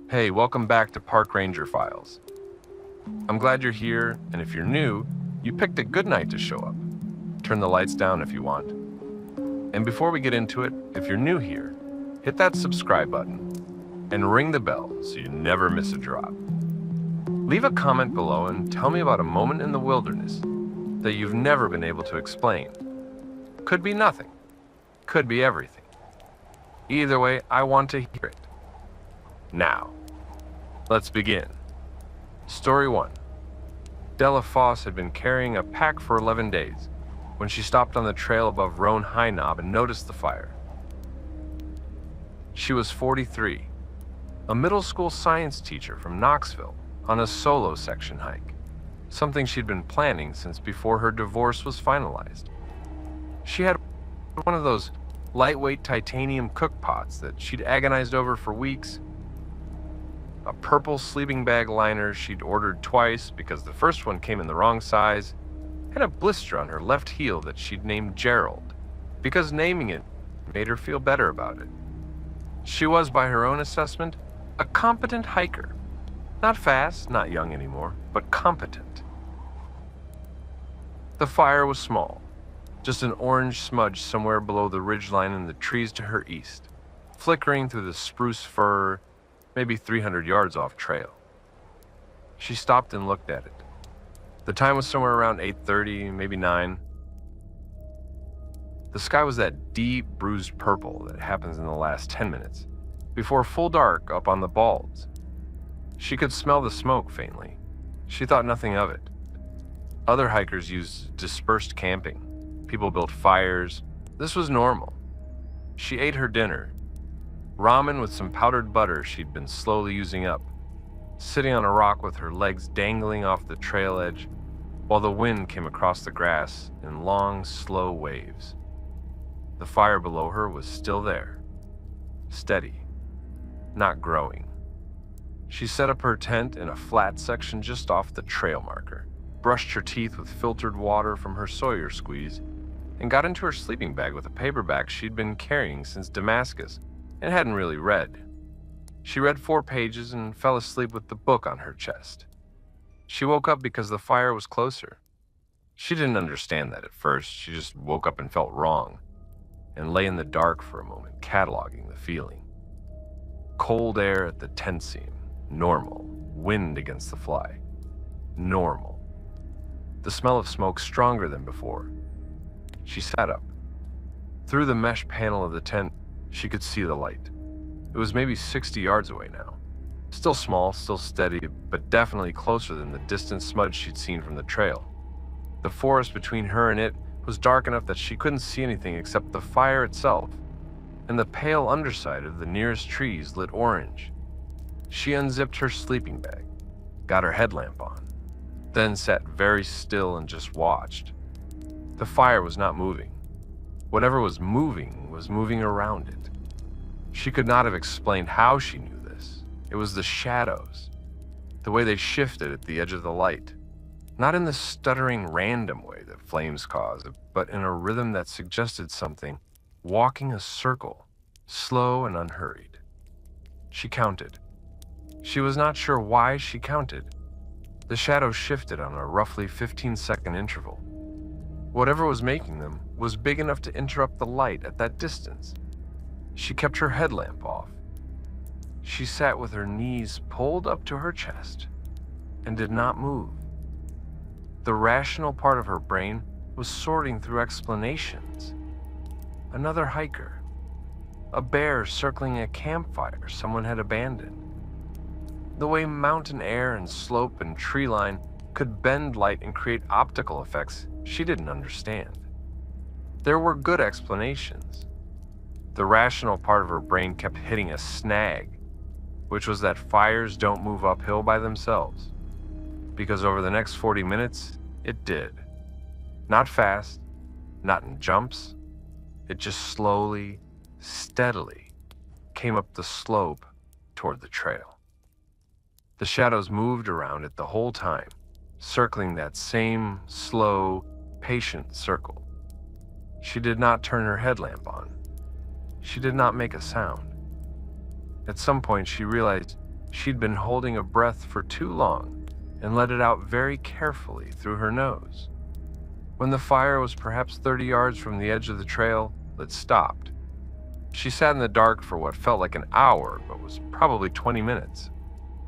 Hey, welcome back to Park Ranger Files. I'm glad you're here, and if you're new, you picked a good night to show up. Turn the lights down if you want. And before we get into it, if you're new here, hit that subscribe button and ring the bell so you never miss a drop. Leave a comment below and tell me about a moment in the wilderness that you've never been able to explain. Could be nothing, could be everything. Either way, I want to hear it. Now, let's begin. Story 1. Della Foss had been carrying a pack for 11 days when she stopped on the trail above Roan High Knob and noticed the fire. She was 43, a middle school science teacher from Knoxville on a solo section hike, something she'd been planning since before her divorce was finalized. She had one of those lightweight titanium cook pots that she'd agonized over for weeks, a purple sleeping bag liner she'd ordered twice because the first one came in the wrong size, and a blister on her left heel that she'd named Gerald, because naming it made her feel better about it. She was, by her own assessment, a competent hiker. Not fast, not young anymore, but competent. The fire was small, just an orange smudge somewhere below the ridgeline in the trees to her east, flickering through the spruce fir, maybe 300 yards off trail. She stopped and looked at it. The time was somewhere around 8:30, maybe 9. The sky was that deep, bruised purple that happens in the last 10 minutes, before full dark up on the balds. She could smell the smoke faintly. She thought nothing of it. Other hikers used dispersed camping. People built fires. This was normal. She ate her dinner, ramen with some powdered butter she'd been slowly using up, sitting on a rock with her legs dangling off the trail edge while the wind came across the grass in long, slow waves. The fire below her was still there, steady, not growing. She set up her tent in a flat section just off the trail marker, brushed her teeth with filtered water from her Sawyer squeeze, and got into her sleeping bag with a paperback she'd been carrying since Damascus and hadn't really read. She read 4 pages and fell asleep with the book on her chest. She woke up because the fire was closer. She didn't understand that at first. She just woke up and felt wrong, and lay in the dark for a moment, cataloging the feeling. Cold air at the tent seam, normal. Wind against the fly, normal. The smell of smoke stronger than before. She sat up. Through the mesh panel of the tent, she could see the light. It was maybe 60 yards away now. Still small, still steady, but definitely closer than the distant smudge she'd seen from the trail. The forest between her and it was dark enough that she couldn't see anything except the fire itself, and the pale underside of the nearest trees lit orange. She unzipped her sleeping bag, got her headlamp on, then sat very still and just watched. The fire was not moving. Whatever was moving around it. She could not have explained how she knew this. It was the shadows, the way they shifted at the edge of the light. Not in the stuttering random way that flames cause, but in a rhythm that suggested something, walking a circle, slow and unhurried. She counted. She was not sure why she counted. The shadows shifted on a roughly 15-second interval. Whatever was making them was big enough to interrupt the light at that distance. She kept her headlamp off. She sat with her knees pulled up to her chest and did not move. The rational part of her brain was sorting through explanations. Another hiker. A bear circling a campfire someone had abandoned. The way mountain air and slope and tree line could bend light and create optical effects she didn't understand. There were good explanations. The rational part of her brain kept hitting a snag, which was that fires don't move uphill by themselves. Because over the next 40 minutes, it did. Not fast, not in jumps. It just slowly, steadily came up the slope toward the trail. The shadows moved around it the whole time, circling that same slow, patient circle. She did not turn her headlamp on. She did not make a sound. At some point, she realized She'd been holding a breath for too long and let it out very carefully through her nose. When the fire was perhaps 30 yards from the edge of the trail, it stopped. She sat in the dark for what felt like an hour, but was probably 20 minutes,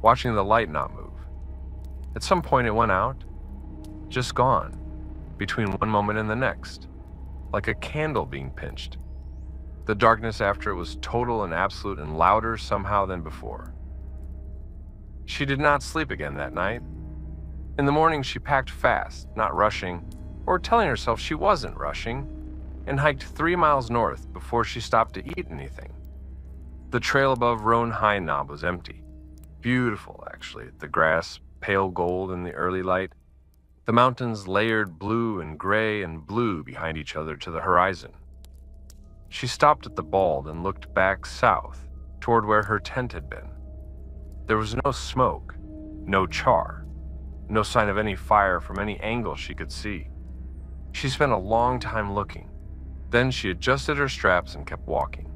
watching the light not move. At some point it went out, just gone, between one moment and the next, like a candle being pinched. The darkness after it was total and absolute and louder somehow than before. She did not sleep again that night. In the morning she packed fast, not rushing, or telling herself she wasn't rushing, and hiked 3 miles north before she stopped to eat anything. The trail above Roan High Knob was empty. Beautiful, actually, the grass pale gold in the early light, the mountains layered blue and gray and blue behind each other to the horizon. She stopped at the bald and looked back south toward where her tent had been. There was no smoke, no char, no sign of any fire from any angle she could see. She spent a long time looking. Then she adjusted her straps and kept walking.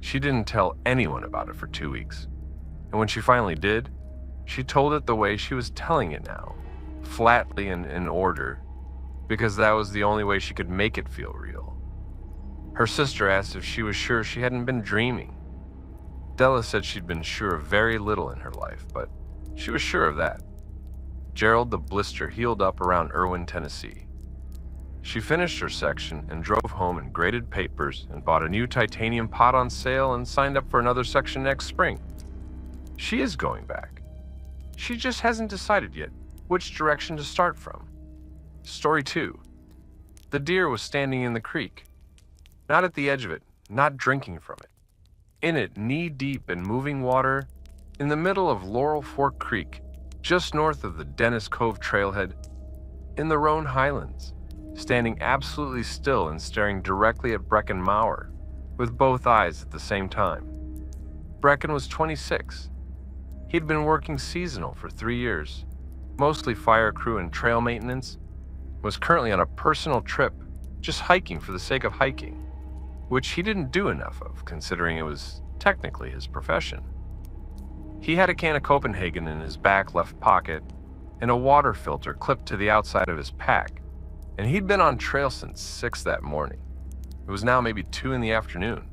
She didn't tell anyone about it for 2 weeks. And when she finally did, she told it the way she was telling it now, flatly and in order, because that was the only way she could make it feel real. Her sister asked if she was sure she hadn't been dreaming. Della said she'd been sure of very little in her life, but she was sure of that. Gerald the blister healed up around Irwin, Tennessee. She finished her section and drove home and graded papers and bought a new titanium pot on sale and signed up for another section next spring. She is going back. She just hasn't decided yet which direction to start from. Story 2. The deer was standing in the creek. Not at the edge of it, not drinking from it. In it, knee-deep in moving water, in the middle of Laurel Fork Creek, just north of the Dennis Cove trailhead, in the Roan Highlands, standing absolutely still and staring directly at Brecken Maurer, with both eyes at the same time. Brecken was 26. He'd been working seasonal for 3 years, mostly fire crew and trail maintenance, was currently on a personal trip, just hiking for the sake of hiking, which he didn't do enough of, considering it was technically his profession. He had a can of Copenhagen in his back left pocket and a water filter clipped to the outside of his pack, and he'd been on trail since 6 that morning. It was now maybe 2 in the afternoon.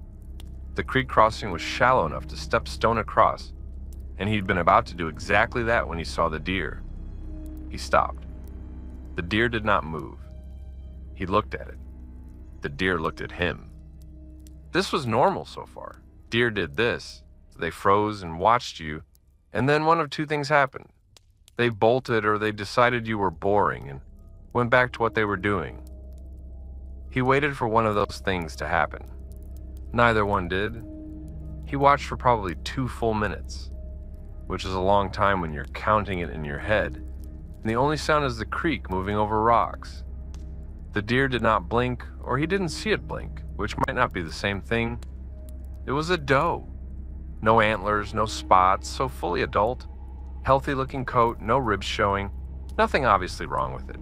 The creek crossing was shallow enough to step stone across, and he'd been about to do exactly that when he saw the deer. He stopped. The deer did not move. He looked at it. The deer looked at him. This was normal so far. Deer did this. They froze and watched you, and then one of 2 things happened. They bolted or they decided you were boring and went back to what they were doing. He waited for one of those things to happen. Neither one did. He watched for probably 2 full minutes, which is a long time when you're counting it in your head, and the only sound is the creek moving over rocks. The deer did not blink, or he didn't see it blink, which might not be the same thing. It was a doe. No antlers, no spots, so fully adult. Healthy-looking coat, no ribs showing, nothing obviously wrong with it,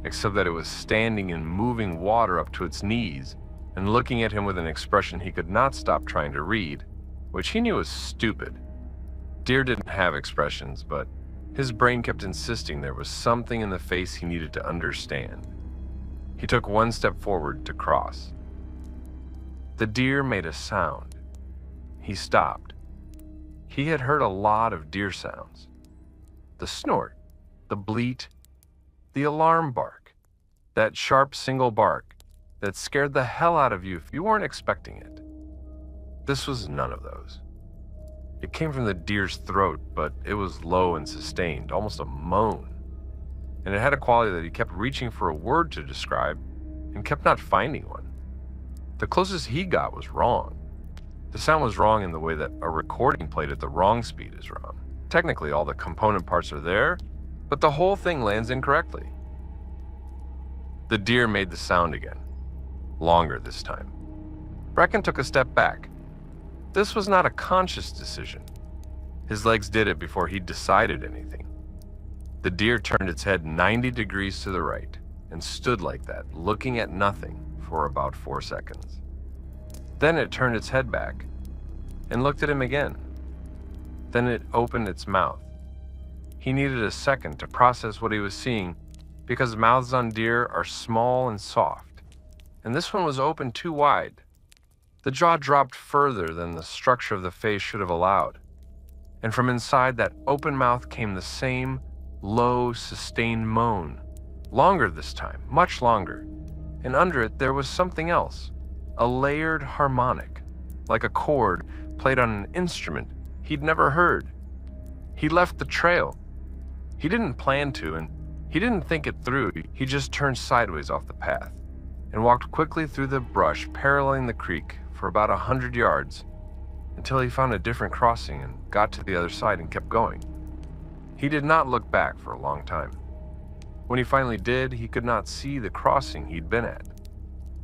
except that it was standing in moving water up to its knees and looking at him with an expression he could not stop trying to read, which he knew was stupid. Deer didn't have expressions, but his brain kept insisting there was something in the face he needed to understand. He took 1 step forward to cross. The deer made a sound. He stopped. He had heard a lot of deer sounds. The snort, the bleat, the alarm bark, that sharp single bark that scared the hell out of you if you weren't expecting it. This was none of those. It came from the deer's throat, but it was low and sustained, almost a moan. And it had a quality that he kept reaching for a word to describe and kept not finding one. The closest he got was wrong. The sound was wrong in the way that a recording played at the wrong speed is wrong. Technically, all the component parts are there, but the whole thing lands incorrectly. The deer made the sound again, longer this time. Brecken took a step back. This was not a conscious decision. His legs did it before he decided anything. The deer turned its head 90 degrees to the right and stood like that, looking at nothing for about 4 seconds. Then it turned its head back and looked at him again. Then it opened its mouth. He needed a second to process what he was seeing because mouths on deer are small and soft, and this one was open too wide. The jaw dropped further than the structure of the face should have allowed, and from inside that open mouth came the same low, sustained moan, longer this time, much longer, and under it there was something else, a layered harmonic, like a chord played on an instrument he'd never heard. He left the trail. He didn't plan to, and he didn't think it through. He just turned sideways off the path and walked quickly through the brush paralleling the creek for about 100 yards until he found a different crossing and got to the other side and kept going. He did not look back for a long time. When he finally did, he could not see the crossing he'd been at.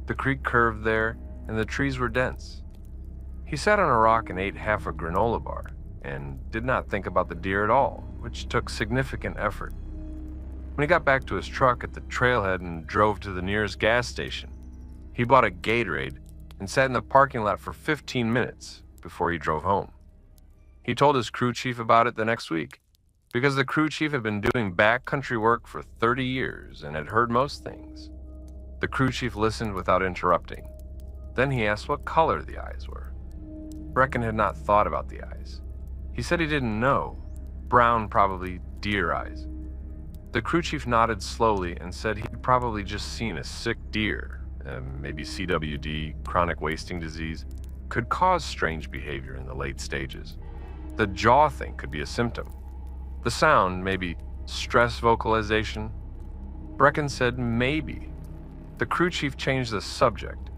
The creek curved there, and the trees were dense. He sat on a rock and ate half a granola bar, and did not think about the deer at all, which took significant effort. When he got back to his truck at the trailhead and drove to the nearest gas station, he bought a Gatorade and sat in the parking lot for 15 minutes before he drove home. He told his crew chief about it the next week, because the crew chief had been doing backcountry work for 30 years and had heard most things. The crew chief listened without interrupting. Then he asked what color the eyes were. Brecken had not thought about the eyes. He said he didn't know. Brown, probably deer eyes. The crew chief nodded slowly and said he'd probably just seen a sick deer, maybe CWD, chronic wasting disease, could cause strange behavior in the late stages. The jaw thing could be a symptom. The sound, maybe stress vocalization. Brecken said maybe. The crew chief changed the subject,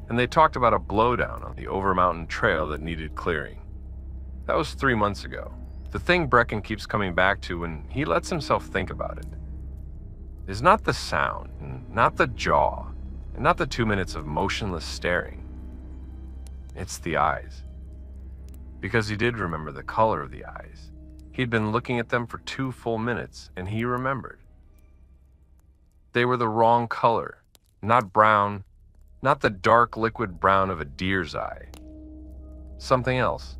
and they talked about a blowdown on the over-mountain trail that needed clearing. That was 3 months ago. The thing Brecken keeps coming back to when he lets himself think about it is not the sound, and not the jaw, and not the 2 minutes of motionless staring. It's the eyes. Because he did remember the color of the eyes. He'd been looking at them for 2 full minutes, and he remembered. They were the wrong color, not brown, not the dark liquid brown of a deer's eye. Something else.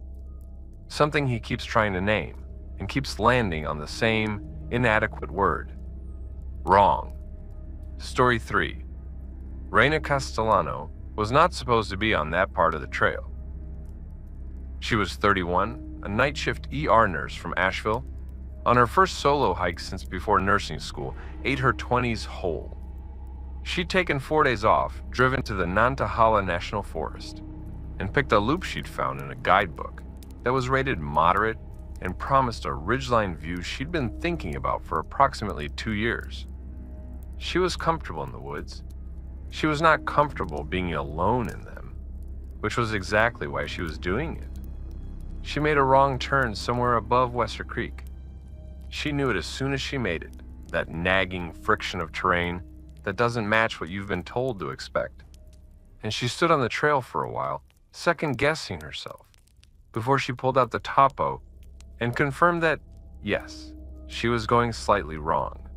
Something he keeps trying to name, and keeps landing on the same inadequate word. Wrong. Story 3. Reina Castellano was not supposed to be on that part of the trail. She was 31, a night shift ER nurse from Asheville, on her first solo hike since before nursing school, ate her 20s whole. She'd taken 4 days off, driven to the Nantahala National Forest, and picked a loop she'd found in a guidebook that was rated moderate and promised a ridgeline view she'd been thinking about for approximately 2 years. She was comfortable in the woods. She was not comfortable being alone in them, which was exactly why she was doing it. She made a wrong turn somewhere above Wester Creek. She knew it as soon as she made it, that nagging friction of terrain that doesn't match what you've been told to expect. And she stood on the trail for a while, second-guessing herself, before she pulled out the topo and confirmed that, yes, she was going slightly wrong.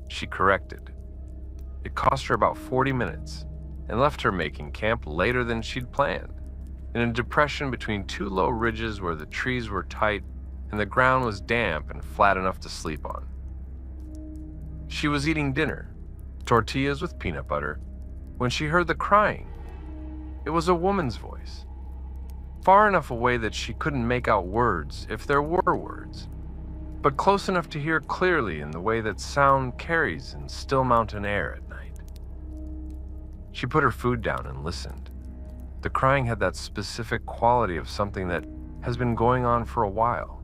She corrected. It cost her about 40 minutes and left her making camp later than she'd planned, in a depression between 2 low ridges where the trees were tight and the ground was damp and flat enough to sleep on. She was eating dinner, tortillas with peanut butter, when she heard the crying. It was a woman's voice, far enough away that she couldn't make out words if there were words, but close enough to hear clearly in the way that sound carries in still mountain air at night. She put her food down and listened. The crying had that specific quality of something that has been going on for a while,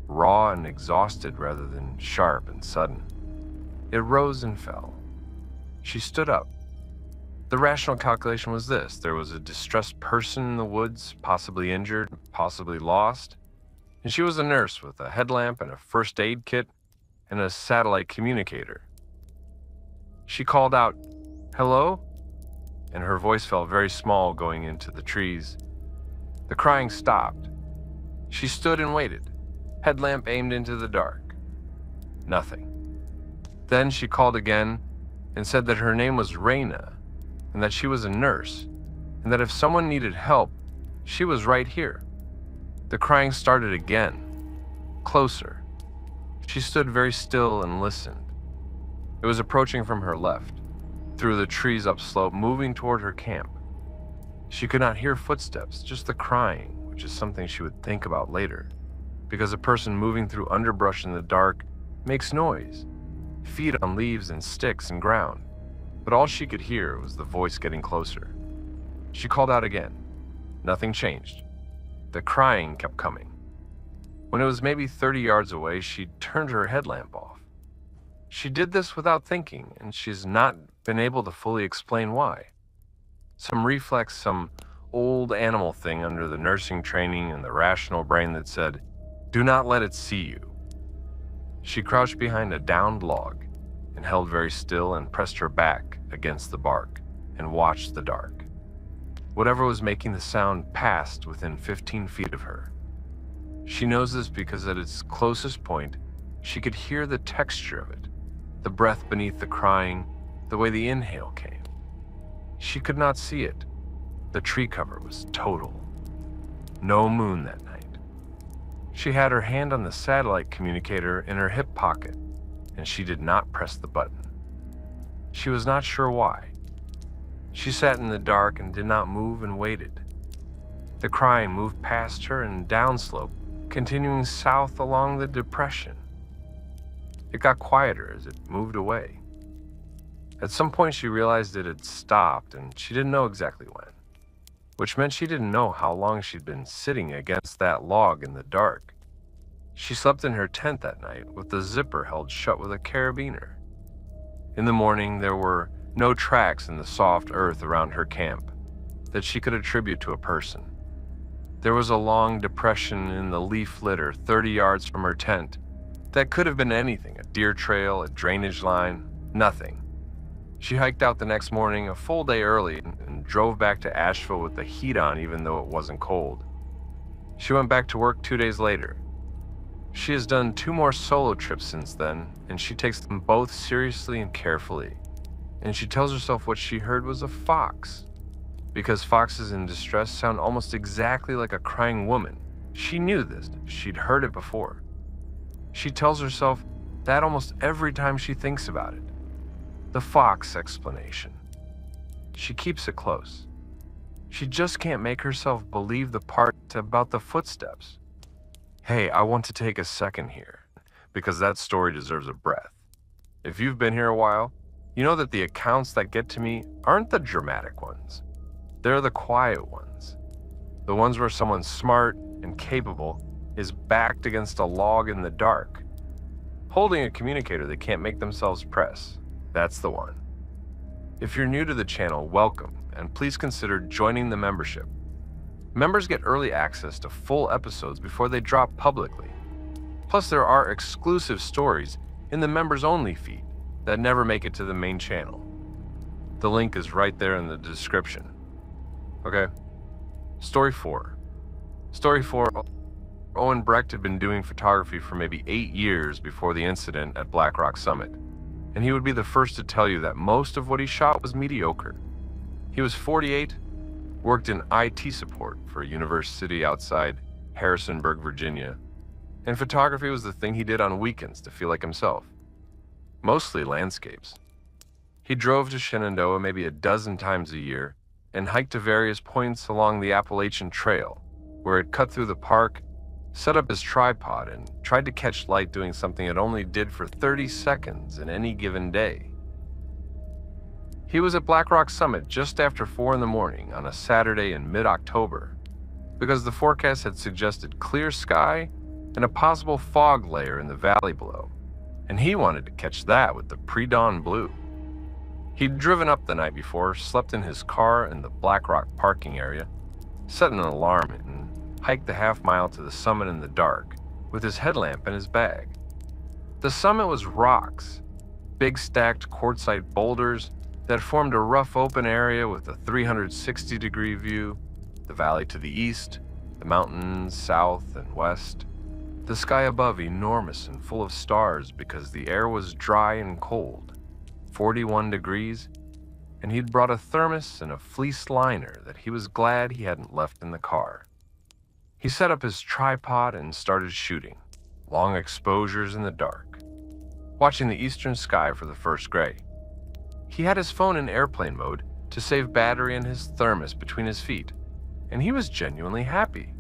raw and exhausted rather than sharp and sudden. It rose and fell. She stood up. The rational calculation was this: there was a distressed person in the woods, possibly injured, possibly lost, and she was a nurse with a headlamp and a first aid kit and a satellite communicator. She called out, "Hello?" and her voice felt very small going into the trees. The crying stopped. She stood and waited, headlamp aimed into the dark. Nothing. Then she called again and said that her name was Reina, and that she was a nurse, and that if someone needed help, she was right here. The crying started again, closer. She stood very still and listened. It was approaching from her left, through the trees upslope, moving toward her camp. She could not hear footsteps, just the crying, which is something she would think about later, because a person moving through underbrush in the dark makes noise, feet on leaves and sticks and ground. But all she could hear was the voice getting closer. She called out again. Nothing changed. The crying kept coming. When it was maybe 30 yards away, she turned her headlamp off. She did this without thinking, and she's not been able to fully explain why. Some reflex, some old animal thing under the nursing training and the rational brain that said, "Do not let it see you." She crouched behind a downed log and held very still and pressed her back against the bark and watched the dark. Whatever was making the sound passed within 15 feet of her. She knows this because at its closest point, she could hear the texture of it, the breath beneath the crying, the way the inhale came. She could not see it. The tree cover was total. No moon that night. She had her hand on the satellite communicator in her hip pocket, and she did not press the button. She was not sure why. She sat in the dark and did not move and waited. The crying moved past her and downslope, continuing south along the depression. It got quieter as it moved away. At some point she realized it had stopped, and she didn't know exactly when, which meant she didn't know how long she'd been sitting against that log in the dark. She slept in her tent that night with the zipper held shut with a carabiner. In the morning, there were no tracks in the soft earth around her camp that she could attribute to a person. There was a long depression in the leaf litter 30 yards from her tent that could have been anything, a deer trail, a drainage line, nothing. She hiked out the next morning a full day early and drove back to Asheville with the heat on even though it wasn't cold. She went back to work 2 days later. She has done 2 more solo trips since then, and she takes them both seriously and carefully. And she tells herself what she heard was a fox, because foxes in distress sound almost exactly like a crying woman. She knew this. She'd heard it before. She tells herself that almost every time she thinks about it. The fox explanation. She keeps it close. She just can't make herself believe the part about the footsteps. Hey, I want to take a second here, because that story deserves a breath. If you've been here a while, you know that the accounts that get to me aren't the dramatic ones. They're the quiet ones. The ones where someone smart and capable is backed against a log in the dark, holding a communicator they can't make themselves press. That's the one. If you're new to the channel, welcome, and please consider joining the membership. Members get early access to full episodes before they drop publicly. Plus, there are exclusive stories in the members-only feed that never make it to the main channel. The link is right there in the description. Okay, Story 4. Story 4. Owen Brecht had been doing photography for maybe 8 years before the incident at Black Rock Summit, and he would be the first to tell you that most of what he shot was mediocre. He was 48, worked in IT support for a university outside Harrisonburg, Virginia, and photography was the thing he did on weekends to feel like himself. Mostly landscapes. He drove to Shenandoah maybe a dozen times a year and hiked to various points along the Appalachian Trail, where it cut through the park, set up his tripod, and tried to catch light doing something it only did for 30 seconds in any given day. He was at Black Rock Summit just after 4 in the morning on a Saturday in mid-October, because the forecast had suggested clear sky and a possible fog layer in the valley below, and he wanted to catch that with the pre-dawn blue. He'd driven up the night before, slept in his car in the Black Rock parking area, set an alarm, and hiked the half-mile to the summit in the dark with his headlamp in his bag. The summit was rocks, big stacked quartzite boulders that formed a rough open area with a 360-degree view, the valley to the east, the mountains south and west, the sky above enormous and full of stars because the air was dry and cold, 41 degrees, and he'd brought a thermos and a fleece liner that he was glad he hadn't left in the car. He set up his tripod and started shooting, long exposures in the dark, watching the eastern sky for the first gray. He had his phone in airplane mode to save battery and his thermos between his feet, and he was genuinely happy,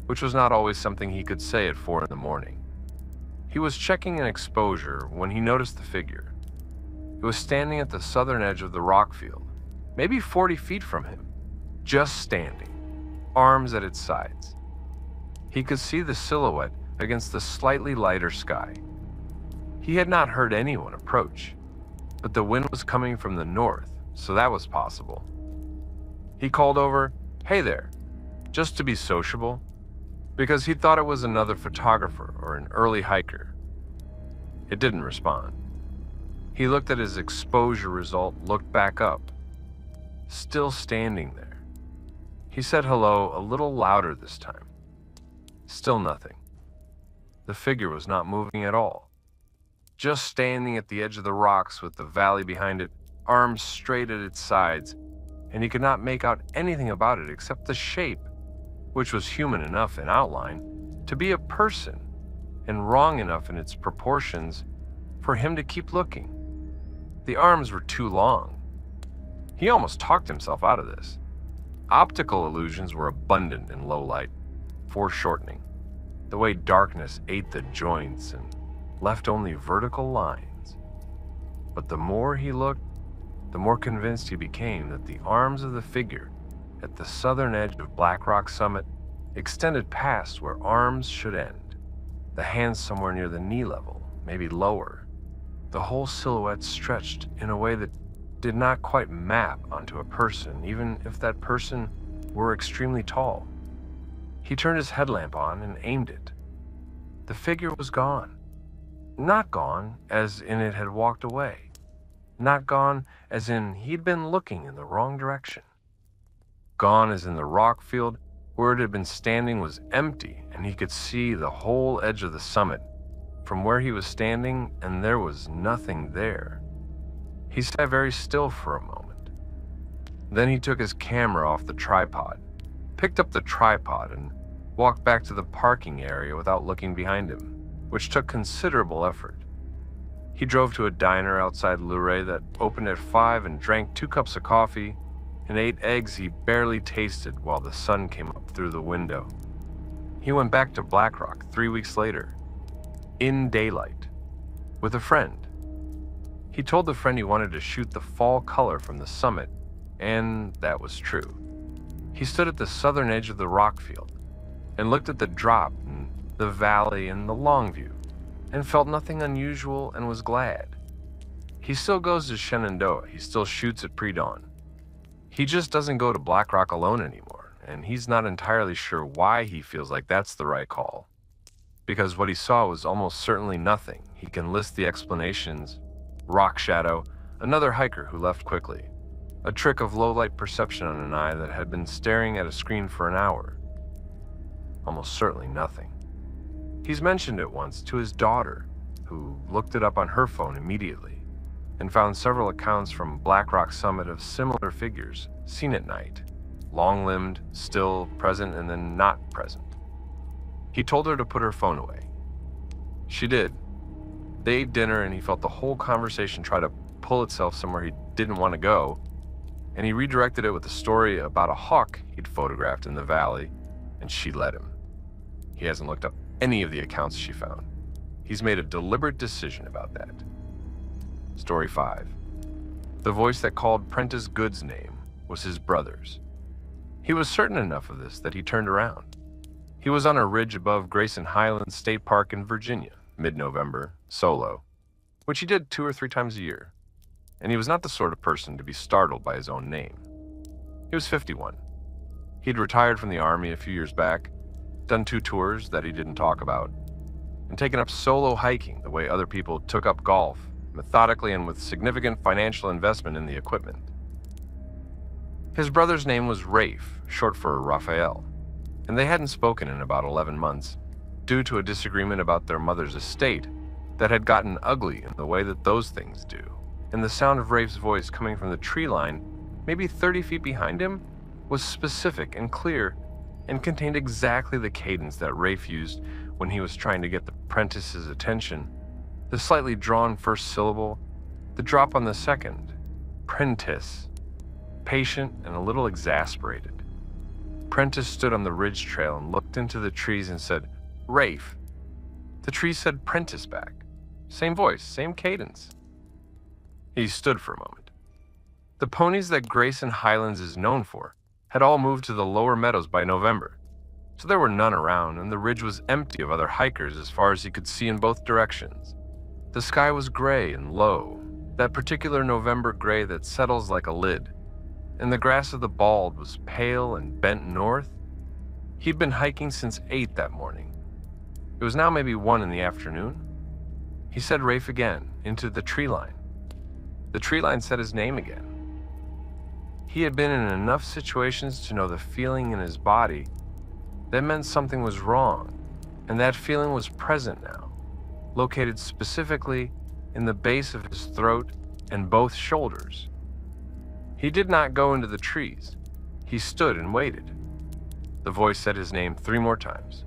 which was not always something he could say at 4 in the morning. He was checking an exposure when he noticed the figure. It was standing at the southern edge of the rock field, maybe 40 feet from him, just standing, arms at its sides. He could see the silhouette against the slightly lighter sky. He had not heard anyone approach, but the wind was coming from the north, so that was possible. He called over, "Hey there," just to be sociable, because he thought it was another photographer or an early hiker. It didn't respond. He looked at his exposure result, looked back up, still standing there. He said hello a little louder this time. Still nothing. The figure was not moving at all, just standing at the edge of the rocks with the valley behind it, arms straight at its sides, and he could not make out anything about it except the shape, which was human enough in outline to be a person and wrong enough in its proportions for him to keep looking. The arms were too long. He almost talked himself out of this. Optical illusions were abundant in low light, foreshortening, the way darkness ate the joints and left only vertical lines. But the more he looked, the more convinced he became that the arms of the figure at the southern edge of Black Rock Summit extended past where arms should end, the hands somewhere near the knee level, maybe lower. The whole silhouette stretched in a way that did not quite map onto a person, even if that person were extremely tall. He turned his headlamp on and aimed it. The figure was gone. Not gone as in it had walked away. Not gone as in he'd been looking in the wrong direction. Gone as in the rock field where it had been standing was empty, and he could see the whole edge of the summit from where he was standing, and there was nothing there. He sat very still for a moment. Then he took his camera off the tripod, picked up the tripod, and walked back to the parking area without looking behind him, which took considerable effort. He drove to a diner outside Luray that opened at 5 and drank 2 cups of coffee and ate eggs he barely tasted while the sun came up through the window. He went back to Black Rock 3 weeks later, in daylight, with a friend. He told the friend he wanted to shoot the fall color from the summit, and that was true. He stood at the southern edge of the rock field and looked at the drop and the valley and the long view, and felt nothing unusual and was glad. He still goes to Shenandoah. He still shoots at pre-dawn. He just doesn't go to Black Rock alone anymore, and he's not entirely sure why he feels like that's the right call. Because what he saw was almost certainly nothing. He can list the explanations: rock shadow, another hiker who left quickly, a trick of low-light perception on an eye that had been staring at a screen for an hour. Almost certainly nothing. He's mentioned it once to his daughter, who looked it up on her phone immediately and found several accounts from Black Rock Summit of similar figures seen at night, long-limbed, still, present, and then not present. He told her to put her phone away. She did. They ate dinner, and he felt the whole conversation try to pull itself somewhere he didn't want to go, and he redirected it with a story about a hawk he'd photographed in the valley, and she let him. He hasn't looked up any of the accounts she found. He's made a deliberate decision about that. Story 5. The voice that called Prentice Good's name was his brother's. He was certain enough of this that he turned around. He was on a ridge above Grayson Highlands State Park in Virginia, mid-November, solo, which he did 2 or 3 times a year, and he was not the sort of person to be startled by his own name. He was 51. He'd retired from the Army a few years back, done 2 tours that he didn't talk about, and taken up solo hiking the way other people took up golf, methodically and with significant financial investment in the equipment. His brother's name was Rafe, short for Raphael, and they hadn't spoken in about 11 months, due to a disagreement about their mother's estate that had gotten ugly in the way that those things do. And the sound of Rafe's voice coming from the tree line, maybe 30 feet behind him, was specific and clear and contained exactly the cadence that Rafe used when he was trying to get the apprentice's attention, the slightly drawn first syllable, the drop on the second, prentice, patient and a little exasperated. Prentice stood on the ridge trail and looked into the trees and said, "Rafe." The tree said Prentice back. Same voice, same cadence. He stood for a moment. The ponies that Grayson Highlands is known for had all moved to the lower meadows by November, so there were none around, and the ridge was empty of other hikers as far as he could see in both directions. The sky was gray and low, that particular November gray that settles like a lid, and the grass of the bald was pale and bent north. He'd been hiking since 8 that morning. It was now maybe 1 in the afternoon. He said Rafe again, into the tree line. The tree line said his name again. He had been in enough situations to know the feeling in his body that meant something was wrong, and that feeling was present now, located specifically in the base of his throat and both shoulders. He did not go into the trees. He stood and waited. The voice said his name 3 more times,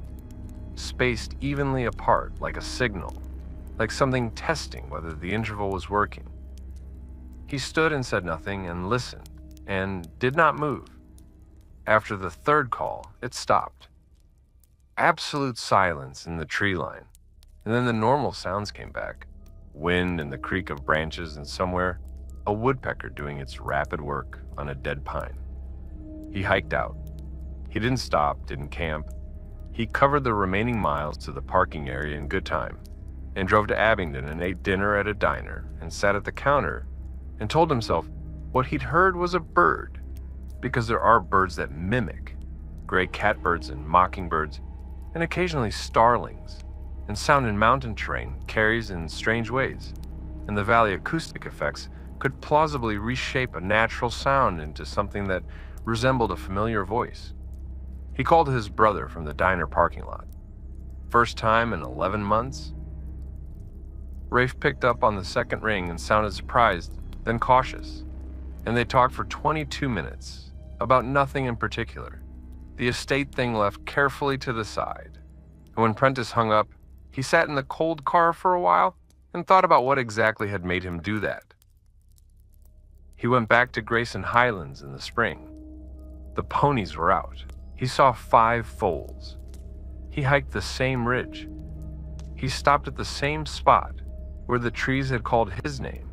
spaced evenly apart like a signal, like something testing whether the interval was working. He stood and said nothing and listened and did not move. After the 3rd call, it stopped. Absolute silence in the tree line, and then the normal sounds came back. Wind and the creak of branches, and somewhere, a woodpecker doing its rapid work on a dead pine. He hiked out. He didn't stop, didn't camp. He covered the remaining miles to the parking area in good time, and drove to Abingdon and ate dinner at a diner, and sat at the counter, and told himself what he'd heard was a bird, because there are birds that mimic, gray catbirds and mockingbirds, and occasionally starlings, and sound in mountain terrain carries in strange ways, and the valley acoustic effects could plausibly reshape a natural sound into something that resembled a familiar voice. He called his brother from the diner parking lot. First time in 11 months? Rafe picked up on the 2nd ring and sounded surprised, then cautious, and they talked for 22 minutes, about nothing in particular, the estate thing left carefully to the side. And when Prentice hung up, he sat in the cold car for a while and thought about what exactly had made him do that. He went back to Grayson Highlands in the spring. The ponies were out. He saw 5 foals. He hiked the same ridge. He stopped at the same spot where the trees had called his name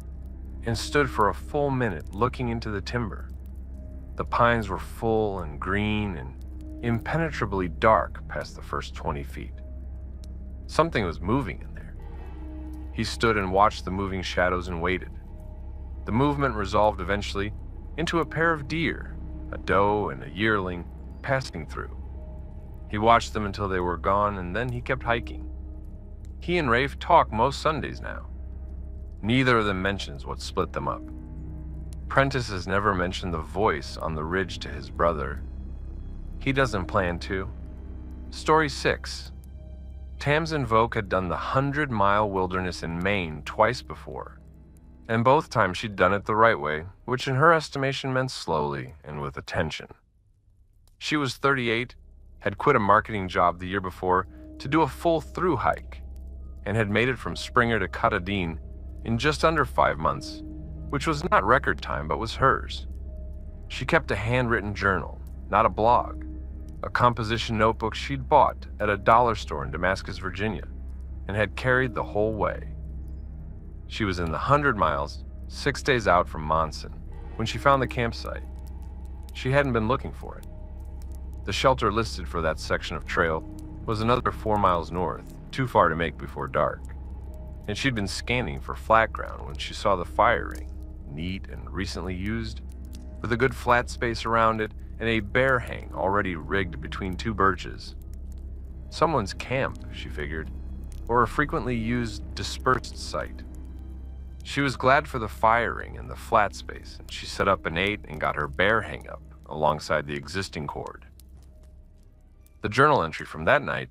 and stood for a full minute looking into the timber. The pines were full and green and impenetrably dark past the first 20 feet. Something was moving in there. He stood and watched the moving shadows and waited. The movement resolved eventually into a pair of deer, a doe and a yearling, passing through. He watched them until they were gone, and then he kept hiking. He and Rafe talk most Sundays now. Neither of them mentions what split them up. Prentice has never mentioned the voice on the ridge to his brother. He doesn't plan to. Story 6. Tamsin Voke had done the 100-mile wilderness in Maine twice before, and both times she'd done it the right way, which in her estimation meant slowly and with attention. She was 38, had quit a marketing job the year before to do a full-through hike, and had made it from Springer to Cotadine in just under 5 months, which was not record time but was hers. She kept a handwritten journal, not a blog, a composition notebook she'd bought at a dollar store in Damascus, Virginia, and had carried the whole way. She was in the 100 miles, 6 days out from Monson, when she found the campsite. She hadn't been looking for it. The shelter listed for that section of trail was another 4 miles north, too far to make before dark, and she'd been scanning for flat ground when she saw the fire ring, neat and recently used, with a good flat space around it and a bear hang already rigged between 2 birches. Someone's camp, she figured, or a frequently used dispersed site. She was glad for the fire ring and the flat space, and she set up and ate and got her bear hang up alongside the existing cord. The journal entry from that night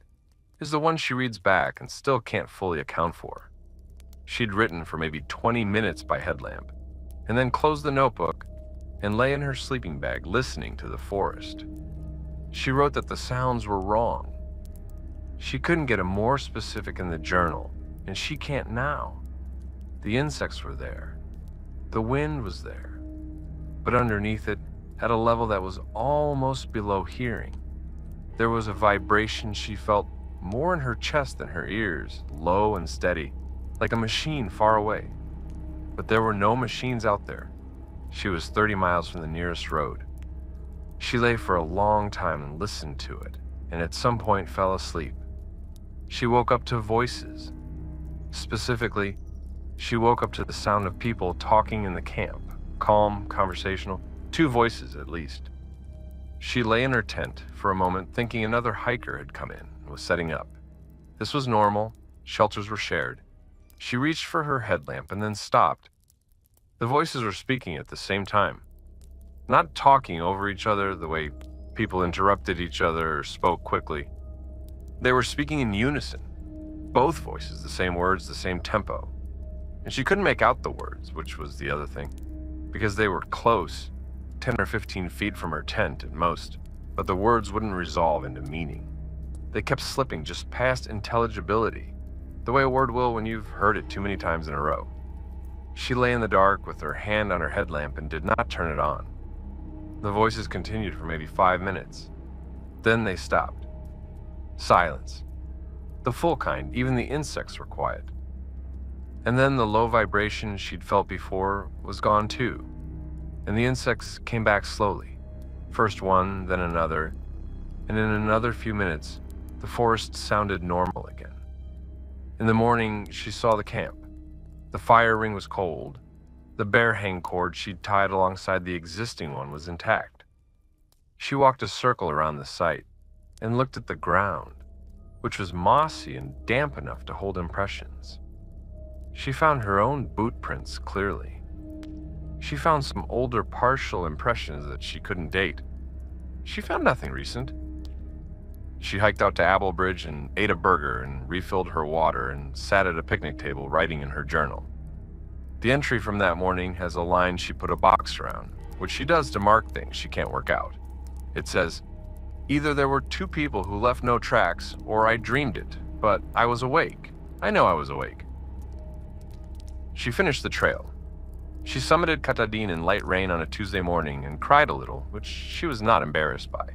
is the one she reads back and still can't fully account for. She'd written for maybe 20 minutes by headlamp, and then closed the notebook and lay in her sleeping bag listening to the forest. She wrote that the sounds were wrong. She couldn't get a more specific in the journal, and she can't now. The insects were there. The wind was there. But underneath it, at a level that was almost below hearing, there was a vibration she felt more in her chest than her ears, low and steady, like a machine far away. But there were no machines out there. She was 30 miles from the nearest road. She lay for a long time and listened to it, and at some point fell asleep. She woke up to voices. Specifically, she woke up to the sound of people talking in the camp, calm, conversational, 2 voices at least. She lay in her tent for a moment thinking another hiker had come in and was setting up. This was normal, shelters were shared. She reached for her headlamp and then stopped. The voices were speaking at the same time, not talking over each other the way people interrupted each other or spoke quickly. They were speaking in unison, both voices, the same words, the same tempo. And she couldn't make out the words, which was the other thing, because they were close, 10 or 15 feet from her tent at most, but the words wouldn't resolve into meaning. They kept slipping just past intelligibility, the way a word will when you've heard it too many times in a row. She lay in the dark with her hand on her headlamp and did not turn it on. The voices continued for maybe 5 minutes. Then they stopped. Silence. The full kind, even the insects were quiet. And then the low vibration she'd felt before was gone too, and the insects came back slowly, first one, then another, and in another few minutes, the forest sounded normal again. In the morning, she saw the camp. The fire ring was cold. The bear hang cord she'd tied alongside the existing one was intact. She walked a circle around the site and looked at the ground, which was mossy and damp enough to hold impressions. She found her own boot prints clearly. She found some older partial impressions that she couldn't date. She found nothing recent. She hiked out to Applebridge and ate a burger and refilled her water and sat at a picnic table writing in her journal. The entry from that morning has a line she put a box around, which she does to mark things she can't work out. It says, "Either there were 2 people who left no tracks, or I dreamed it, but I was awake. I know I was awake." She finished the trail. She summited Katahdin in light rain on a Tuesday morning and cried a little, which she was not embarrassed by.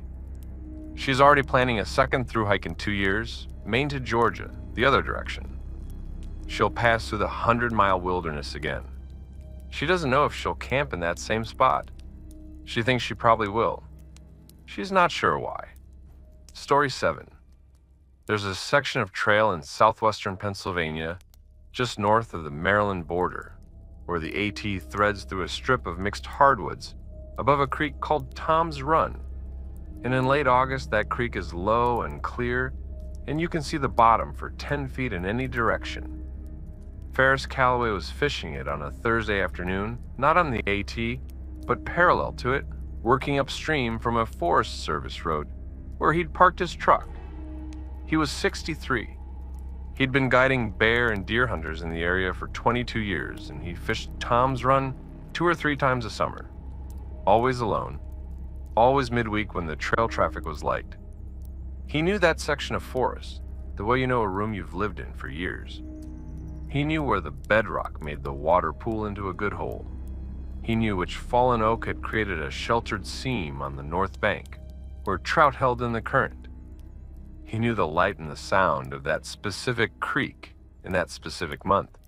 She's already planning a second through hike in 2 years, Maine to Georgia, the other direction. She'll pass through the 100-mile wilderness again. She doesn't know if she'll camp in that same spot. She thinks she probably will. She's not sure why. Story 7. There's a section of trail in southwestern Pennsylvania, just north of the Maryland border, where the AT threads through a strip of mixed hardwoods above a creek called Tom's Run. And in late August, that creek is low and clear, and you can see the bottom for 10 feet in any direction. Ferris Calloway was fishing it on a Thursday afternoon, not on the AT, but parallel to it, working upstream from a Forest Service road, where he'd parked his truck. He was 63. He'd been guiding bear and deer hunters in the area for 22 years, and he fished Tom's Run 2 or 3 times a summer. Always alone, always midweek when the trail traffic was light. He knew that section of forest, the way you know a room you've lived in for years. He knew where the bedrock made the water pool into a good hole. He knew which fallen oak had created a sheltered seam on the north bank, where trout held in the current. He knew the light and the sound of that specific creek in that specific month.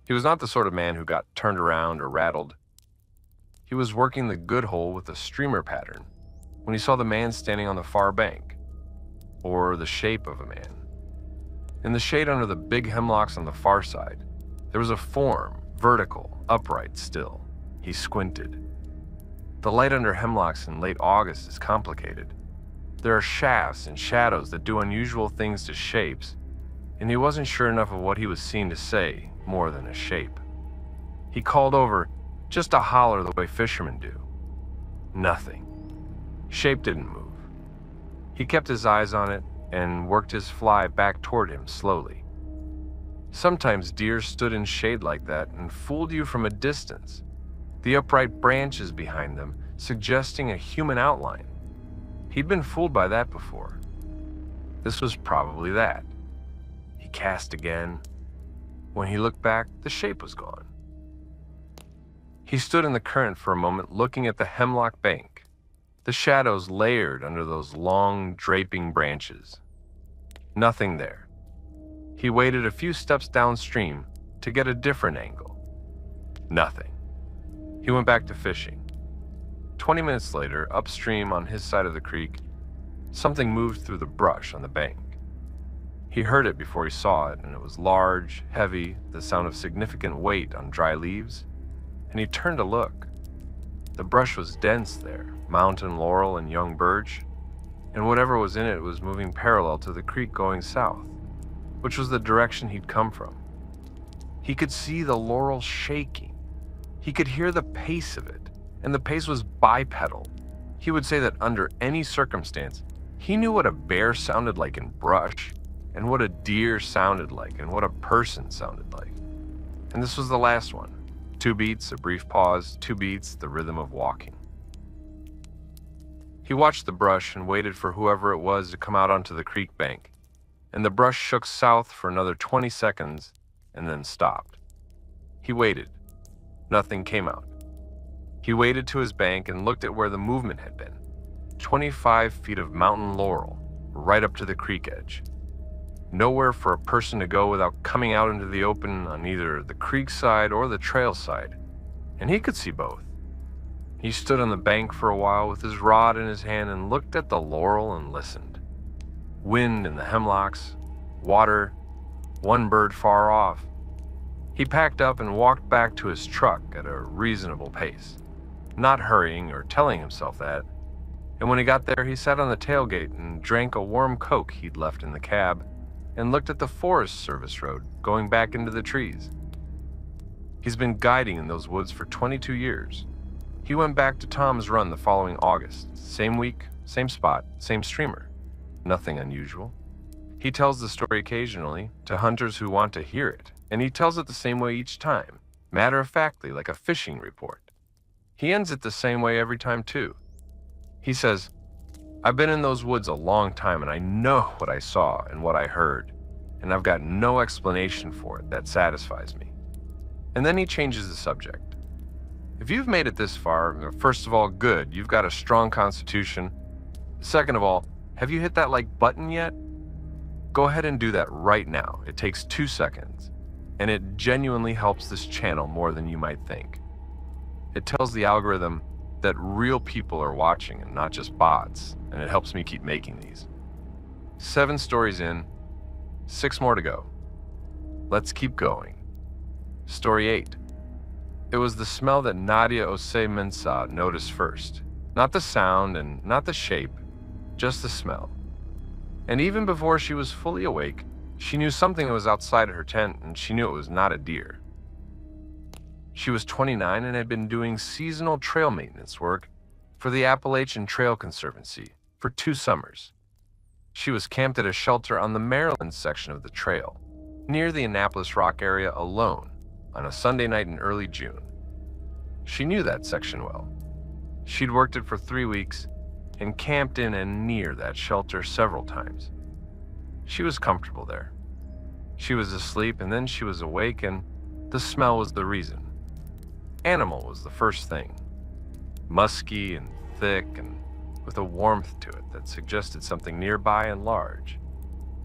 He was not the sort of man who got turned around or rattled. He was working the good hole with a streamer pattern when he saw the man standing on the far bank, or the shape of a man. In the shade under the big hemlocks on the far side, there was a form, vertical, upright still. He squinted. The light under hemlocks in late August is complicated. There are shafts and shadows that do unusual things to shapes, and he wasn't sure enough of what he was seeing to say more than a shape. He called over, just a holler the way fishermen do. Nothing. Shape didn't move. He kept his eyes on it and worked his fly back toward him slowly. Sometimes deer stood in shade like that and fooled you from a distance, the upright branches behind them suggesting a human outline. He'd been fooled by that before. This was probably that. He cast again. When he looked back, the shape was gone. He stood in the current for a moment, looking at the hemlock bank, the shadows layered under those long, draping branches. Nothing there. He waited a few steps downstream to get a different angle. Nothing. He went back to fishing. 20 minutes later, upstream on his side of the creek, something moved through the brush on the bank. He heard it before he saw it, and it was large, heavy, the sound of significant weight on dry leaves, and he turned to look. The brush was dense there, mountain laurel and young birch, and whatever was in it was moving parallel to the creek going south, which was the direction he'd come from. He could see the laurel shaking. He could hear the pace of it, and the pace was bipedal. He would say that under any circumstance, he knew what a bear sounded like in brush, and what a deer sounded like, and what a person sounded like. And this was the last one. 2 beats, a brief pause, 2 beats, the rhythm of walking. He watched the brush and waited for whoever it was to come out onto the creek bank, and the brush shook south for another 20 seconds and then stopped. He waited. Nothing came out. He waded to his bank and looked at where the movement had been. 25 feet of mountain laurel, right up to the creek edge. Nowhere for a person to go without coming out into the open on either the creek side or the trail side, and he could see both. He stood on the bank for a while with his rod in his hand and looked at the laurel and listened. Wind in the hemlocks, water, one bird far off. He packed up and walked back to his truck at a reasonable pace, not hurrying or telling himself that, and when he got there he sat on the tailgate and drank a warm Coke he'd left in the cab and looked at the Forest Service road going back into the trees. He's been guiding in those woods for 22 years. He went back to Tom's Run the following August. Same week, same spot, same streamer. Nothing unusual. He tells the story occasionally to hunters who want to hear it, and he tells it the same way each time, matter-of-factly, like a fishing report. He ends it the same way every time, too. He says, "I've been in those woods a long time, and I know what I saw and what I heard, and I've got no explanation for it that satisfies me." And then he changes the subject. If you've made it this far, first of all, good, you've got a strong constitution. Second of all, have you hit that like button yet? Go ahead and do that right now. It takes 2 seconds, and it genuinely helps this channel more than you might think. It tells the algorithm that real people are watching and not just bots, and it helps me keep making these. 7 stories in, 6 more to go. Let's keep going. Story 8. It was the smell that Nadia Osei-Mensah noticed first. Not the sound and not the shape, just the smell. And even before she was fully awake, she knew something was outside her tent, and she knew it was not a deer. She was 29 and had been doing seasonal trail maintenance work for the Appalachian Trail Conservancy for 2 summers. She was camped at a shelter on the Maryland section of the trail, near the Annapolis Rock area alone, on a Sunday night in early June. She knew that section well. She'd worked it for 3 weeks and camped in and near that shelter several times. She was comfortable there. She was asleep and then she was awake, and the smell was the reason. Animal was the first thing. Musky and thick and with a warmth to it that suggested something nearby and large.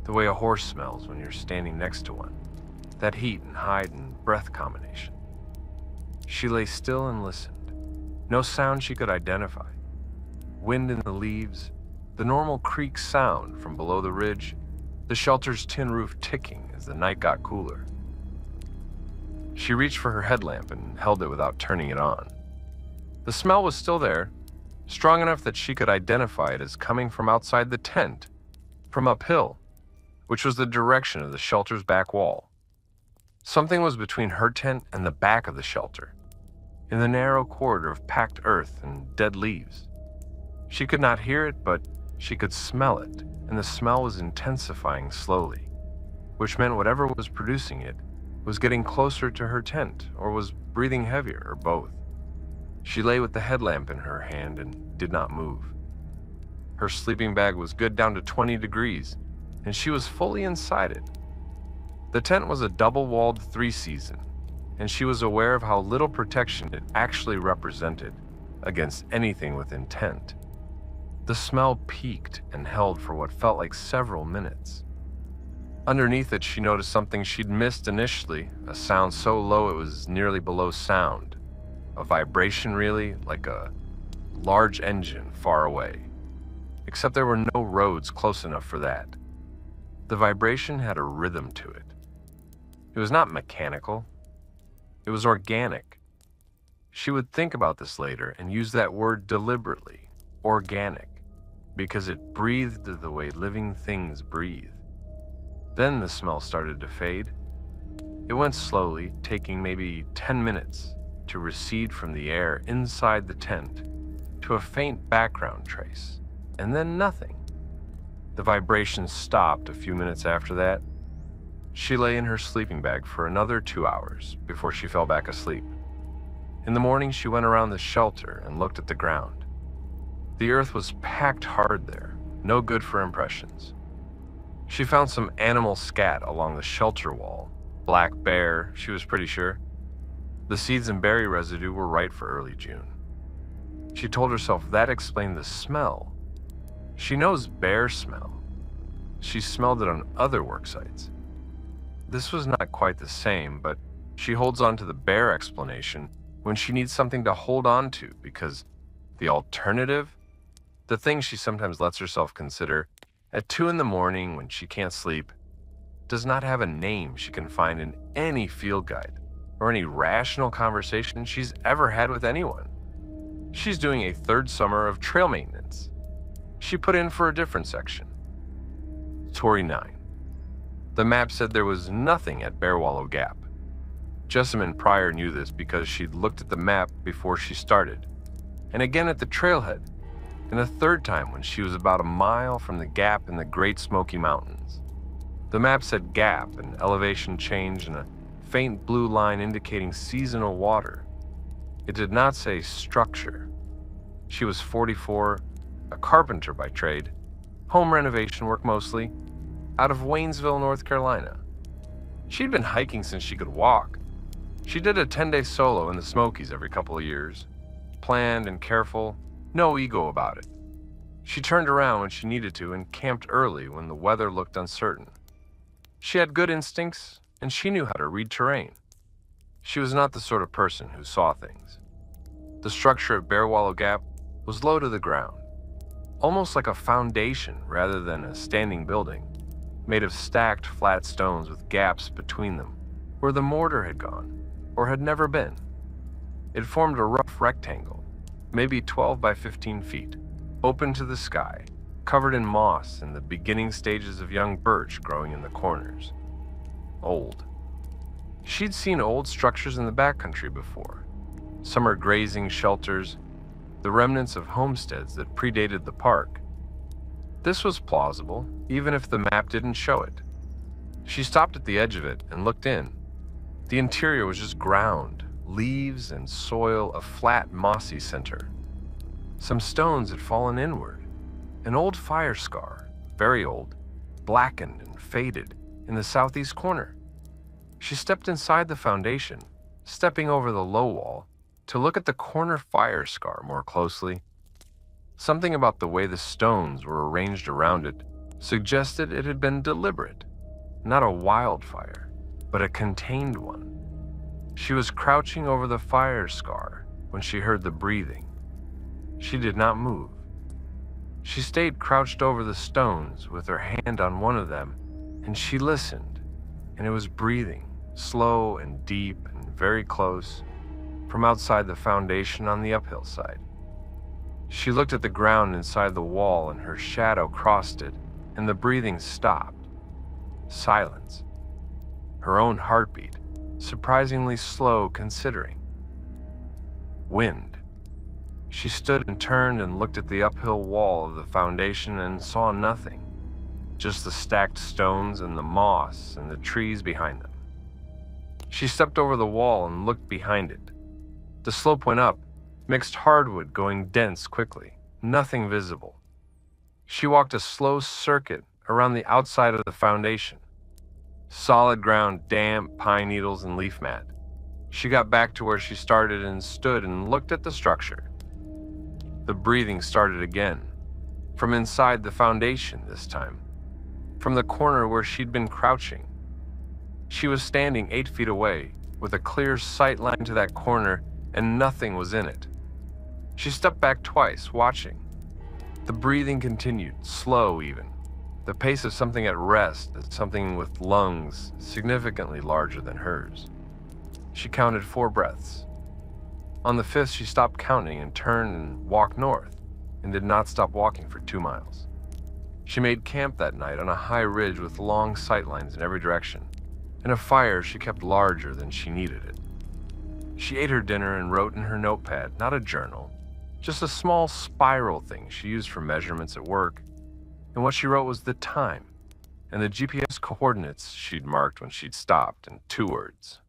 The way a horse smells when you're standing next to one. That heat and hide and breath combination. She lay still and listened. No sound she could identify. Wind in the leaves, the normal creak sound from below the ridge, the shelter's tin roof ticking as the night got cooler. She reached for her headlamp and held it without turning it on. The smell was still there, strong enough that she could identify it as coming from outside the tent, from uphill, which was the direction of the shelter's back wall. Something was between her tent and the back of the shelter, in the narrow corridor of packed earth and dead leaves. She could not hear it, but she could smell it, and the smell was intensifying slowly, which meant whatever was producing it was getting closer to her tent, or was breathing heavier, or both. She lay with the headlamp in her hand and did not move. Her sleeping bag was good down to 20 degrees, and she was fully inside it. The tent was a double-walled three-season, and she was aware of how little protection it actually represented against anything with intent. The smell peaked and held for what felt like several minutes. Underneath it, she noticed something she'd missed initially, a sound so low it was nearly below sound. A vibration, really, like a large engine far away. Except there were no roads close enough for that. The vibration had a rhythm to it. It was not mechanical. It was organic. She would think about this later and use that word deliberately, organic, because it breathed the way living things breathe. Then the smell started to fade. It went slowly, taking maybe 10 minutes to recede from the air inside the tent to a faint background trace, and then nothing. The vibration stopped a few minutes after that. She lay in her sleeping bag for another 2 hours before she fell back asleep. In the morning, she went around the shelter and looked at the ground. The earth was packed hard there, no good for impressions. She found some animal scat along the shelter wall. Black bear, she was pretty sure. The seeds and berry residue were right for early June. She told herself that explained the smell. She knows bear smell. She smelled it on other work sites. This was not quite the same, but she holds on to the bear explanation when she needs something to hold on to, because the alternative, the thing she sometimes lets herself consider at 2 a.m. when she can't sleep, does not have a name she can find in any field guide or any rational conversation she's ever had with anyone. She's doing a 3rd summer of trail maintenance. She put in for a different section. Tory 9. The map said there was nothing at Bear Wallow Gap. Jessamine Pryor knew this because she'd looked at the map before she started, and again at the trailhead, and a 3rd time when she was about a mile from the gap in the Great Smoky Mountains. The map said gap, an elevation change, and a faint blue line indicating seasonal water. It did not say structure. She was 44, a carpenter by trade, home renovation work mostly, out of Waynesville, North Carolina. She'd been hiking since she could walk. She did a 10-day solo in the Smokies every couple of years. Planned and careful, no ego about it. She turned around when she needed to and camped early when the weather looked uncertain. She had good instincts, and she knew how to read terrain. She was not the sort of person who saw things. The structure at Bear Wallow Gap was low to the ground, almost like a foundation rather than a standing building, made of stacked flat stones with gaps between them where the mortar had gone or had never been. It formed a rough rectangle, maybe 12 by 15 feet, open to the sky, covered in moss and the beginning stages of young birch growing in the corners. Old. She'd seen old structures in the backcountry before, summer grazing shelters, the remnants of homesteads that predated the park. This was plausible, even if the map didn't show it. She stopped at the edge of it and looked in. The interior was just ground, leaves and soil, a flat, mossy center. Some stones had fallen inward. An old fire scar, very old, blackened and faded, in the southeast corner. She stepped inside the foundation, stepping over the low wall, to look at the corner fire scar more closely. Something about the way the stones were arranged around it suggested it had been deliberate, not a wildfire, but a contained one. She was crouching over the fire scar when she heard the breathing. She did not move. She stayed crouched over the stones with her hand on one of them, and she listened, and it was breathing, slow and deep and very close, from outside the foundation on the uphill side. She looked at the ground inside the wall, and her shadow crossed it, and the breathing stopped. Silence. Her own heartbeat, surprisingly slow considering. Wind. She stood and turned and looked at the uphill wall of the foundation and saw nothing, just the stacked stones and the moss and the trees behind them. She stepped over the wall and looked behind it. The slope went up, mixed hardwood going dense quickly, nothing visible. She walked a slow circuit around the outside of the foundation. Solid ground, damp, pine needles, and leaf mat. She got back to where she started and stood and looked at the structure. The breathing started again, from inside the foundation this time, from the corner where she'd been crouching. She was standing 8 feet away, with a clear sight line to that corner, and nothing was in it. She stepped back twice, watching. The breathing continued, slow even, the pace of something at rest, something with lungs significantly larger than hers. She counted 4 breaths. On the 5th, she stopped counting and turned and walked north, and did not stop walking for 2 miles. She made camp that night on a high ridge with long sight lines in every direction, and a fire she kept larger than she needed it. She ate her dinner and wrote in her notepad, not a journal, just a small spiral thing she used for measurements at work, and what she wrote was the time, and the GPS coordinates she'd marked when she'd stopped, and 2 words: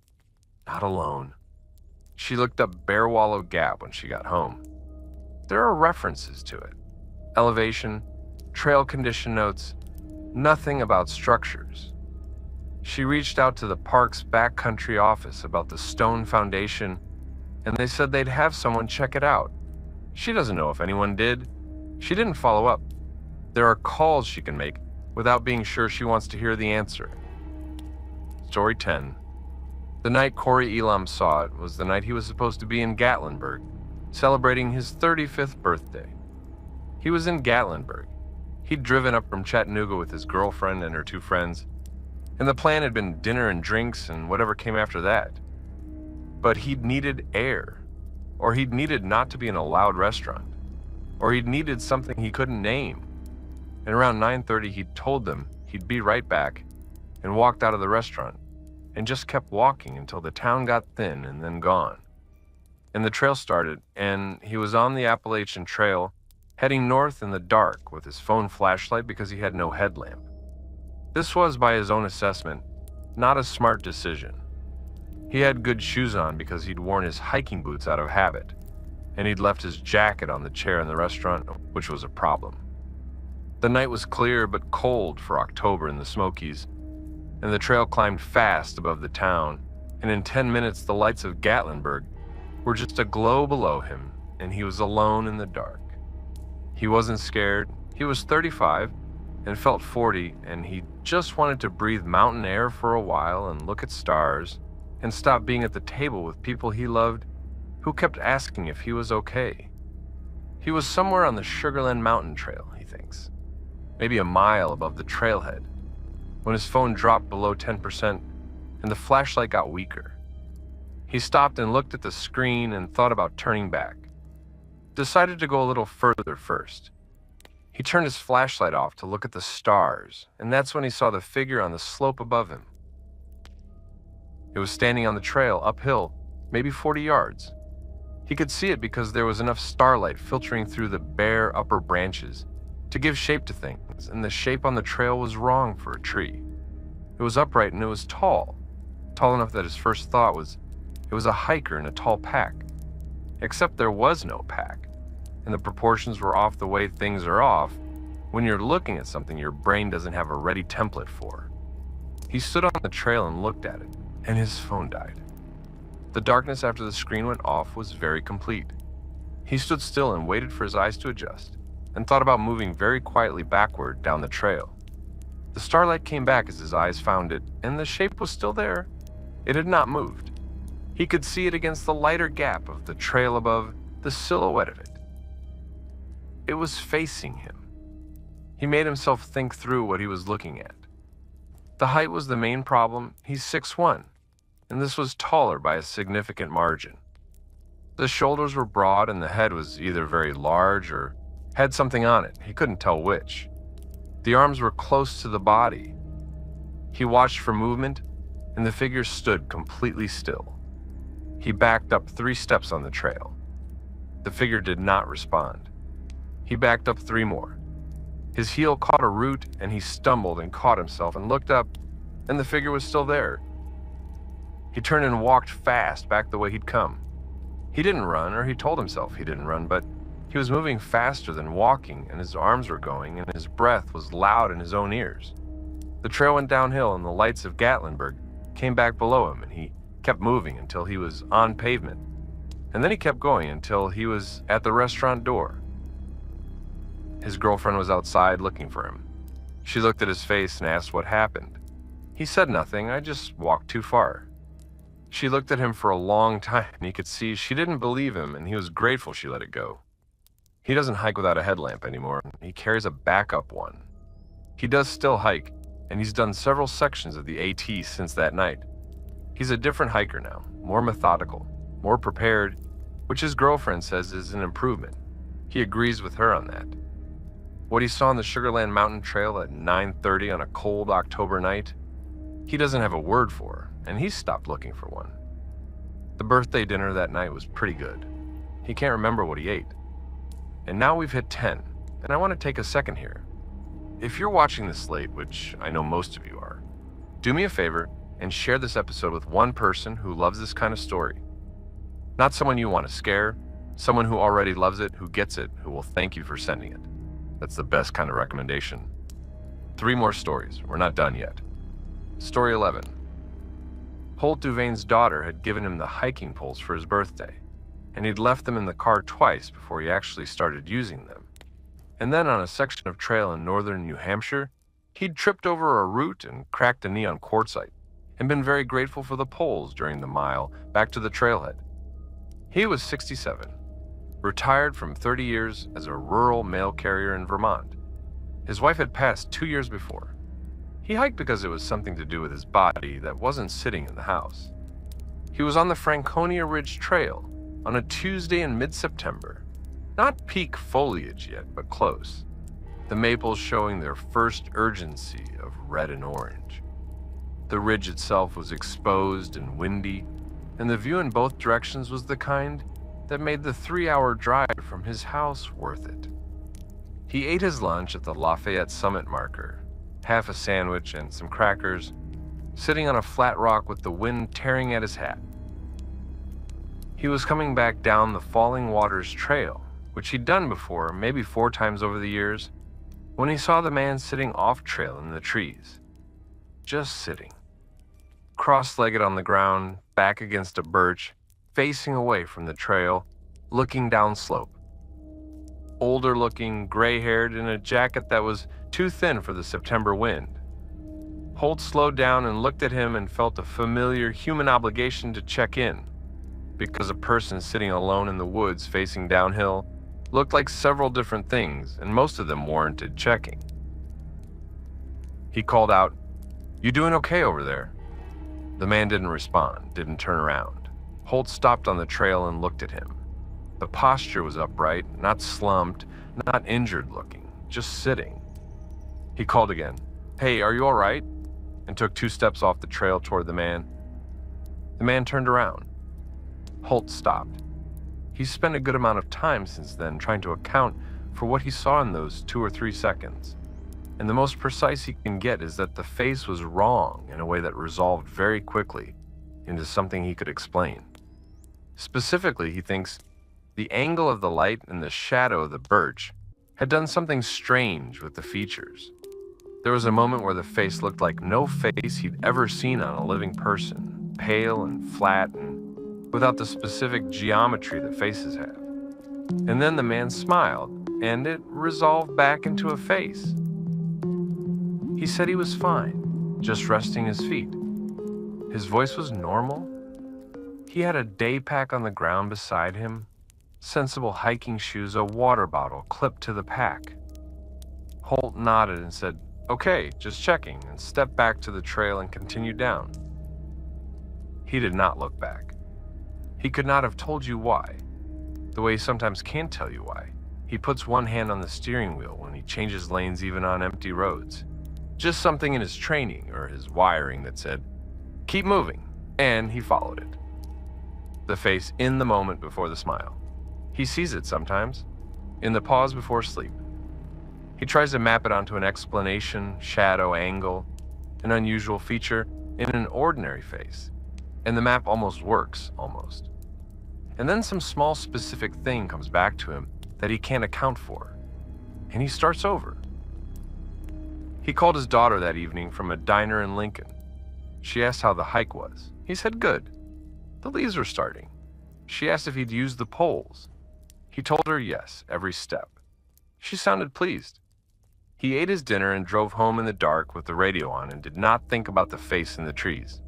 not alone. She looked up Bear Wallow Gap when she got home. There are references to it. Elevation, trail condition notes, nothing about structures. She reached out to the park's backcountry office about the stone foundation, and they said they'd have someone check it out. She doesn't know if anyone did. She didn't follow up. There are calls she can make without being sure she wants to hear the answer. Story 10. The night Corey Elam saw it was the night he was supposed to be in Gatlinburg, celebrating his 35th birthday. He was in Gatlinburg. He'd driven up from Chattanooga with his girlfriend and her 2 friends, and the plan had been dinner and drinks and whatever came after that. But he'd needed air, or he'd needed not to be in a loud restaurant, or he'd needed something he couldn't name. And around 9:30, he'd told them he'd be right back, and walked out of the restaurant, and just kept walking until the town got thin and then gone. And the trail started, and he was on the Appalachian Trail, heading north in the dark with his phone flashlight because he had no headlamp. This was, by his own assessment, not a smart decision. He had good shoes on because he'd worn his hiking boots out of habit, and he'd left his jacket on the chair in the restaurant, which was a problem. The night was clear but cold for October in the Smokies, and the trail climbed fast above the town, and in 10 minutes the lights of Gatlinburg were just a glow below him, and he was alone in the dark. He wasn't scared. He was 35 and felt 40, and he just wanted to breathe mountain air for a while and look at stars and stop being at the table with people he loved who kept asking if he was okay. He was somewhere on the Sugarland Mountain Trail, he thinks, maybe a mile above the trailhead, when his phone dropped below 10% and the flashlight got weaker. He stopped and looked at the screen and thought about turning back. Decided to go a little further first. He turned his flashlight off to look at the stars, and that's when he saw the figure on the slope above him. It was standing on the trail, uphill, maybe 40 yards. He could see it because there was enough starlight filtering through the bare upper branches to give shape to things, and the shape on the trail was wrong for a tree. It was upright and it was tall enough that his first thought was it was a hiker in a tall pack. Except there was no pack, and the proportions were off the way things are off when you're looking at something your brain doesn't have a ready template for. He stood on the trail and looked at it, and his phone died. The darkness after the screen went off was very complete. He stood still and waited for his eyes to adjust, and thought about moving very quietly backward down the trail. The starlight came back as his eyes found it, and the shape was still there. It had not moved. He could see it against the lighter gap of the trail above, the silhouette of it. It was facing him. He made himself think through what he was looking at. The height was the main problem. He's 6'1", and this was taller by a significant margin. The shoulders were broad and the head was either very large or had something on it. He couldn't tell which. The arms were close to the body. He watched for movement, and the figure stood completely still. He backed up 3 steps on the trail. The figure did not respond. He backed up 3 more. His heel caught a root, and he stumbled and caught himself and looked up, and the figure was still there. He turned and walked fast back the way he'd come. He didn't run, or he told himself he didn't run, but He was moving faster than walking, and his arms were going, and his breath was loud in his own ears. The trail went downhill, and the lights of Gatlinburg came back below him, and he kept moving until he was on pavement. And then he kept going until he was at the restaurant door. His girlfriend was outside looking for him. She looked at his face and asked what happened. He said nothing. I just walked too far. She looked at him for a long time, and he could see she didn't believe him, and he was grateful she let it go. He doesn't hike without a headlamp anymore. He carries a backup one. He does still hike, and he's done several sections of the AT since that night. He's a different hiker now, more methodical, more prepared, which his girlfriend says is an improvement. He agrees with her on that. What he saw on the Sugarland Mountain Trail at 9:30 on a cold October night, he doesn't have a word for, and he's stopped looking for one. The birthday dinner that night was pretty good. He can't remember what he ate. And now we've hit 10, and I want to take a second here. If you're watching this late, which I know most of you are, do me a favor and share this episode with one person who loves this kind of story. Not someone you want to scare, someone who already loves it, who gets it, who will thank you for sending it. That's the best kind of recommendation. 3 more stories. We're not done yet. Story 11. Holt Duvane's daughter had given him the hiking poles for his birthday, and he'd left them in the car twice before he actually started using them. And then on a section of trail in northern New Hampshire, he'd tripped over a root and cracked a knee on quartzite, and been very grateful for the poles during the mile back to the trailhead. He was 67, retired from 30 years as a rural mail carrier in Vermont. His wife had passed 2 years before. He hiked because it was something to do with his body that wasn't sitting in the house. He was on the Franconia Ridge Trail on a Tuesday in mid-September. Not peak foliage yet, but close. The maples showing their first urgency of red and orange. The ridge itself was exposed and windy, and the view in both directions was the kind that made the 3-hour drive from his house worth it. He ate his lunch at the Lafayette Summit marker, half a sandwich and some crackers, sitting on a flat rock with the wind tearing at his hat. He was coming back down the Falling Waters Trail, which he'd done before, maybe 4 times over the years, when he saw the man sitting off-trail in the trees. Just sitting. Cross-legged on the ground, back against a birch, facing away from the trail, looking downslope. Older-looking, gray-haired, in a jacket that was too thin for the September wind. Holt slowed down and looked at him and felt a familiar human obligation to check in, because a person sitting alone in the woods facing downhill looked like several different things, and most of them warranted checking. He called out, "You doing okay over there?" The man didn't respond, didn't turn around. Holt stopped on the trail and looked at him. The posture was upright, not slumped, not injured looking, just sitting. He called again, "Hey, are you all right?" and took 2 steps off the trail toward the man. The man turned around. Holt stopped. He spent a good amount of time since then trying to account for what he saw in those 2 or 3 seconds. And the most precise he can get is that the face was wrong in a way that resolved very quickly into something he could explain. Specifically, he thinks the angle of the light and the shadow of the birch had done something strange with the features. There was a moment where the face looked like no face he'd ever seen on a living person, pale and flat and without the specific geometry that faces have. And then the man smiled, and it resolved back into a face. He said he was fine, just resting his feet. His voice was normal. He had a day pack on the ground beside him, sensible hiking shoes, a water bottle clipped to the pack. Holt nodded and said, "Okay, just checking," and stepped back to the trail and continued down. He did not look back. He could not have told you why, the way he sometimes can't tell you why. He puts one hand on the steering wheel when he changes lanes even on empty roads. Just something in his training or his wiring that said, "Keep moving," and he followed it. The face in the moment before the smile. He sees it sometimes, in the pause before sleep. He tries to map it onto an explanation, shadow, angle, an unusual feature in an ordinary face, and the map almost works, almost. And then some small specific thing comes back to him that he can't account for, and he starts over. He called his daughter that evening from a diner in Lincoln. She asked how the hike was. He said good. The leaves were starting. She asked if he'd used the poles. He told her yes, every step. She sounded pleased. He ate his dinner and drove home in the dark with the radio on and did not think about the face in the trees.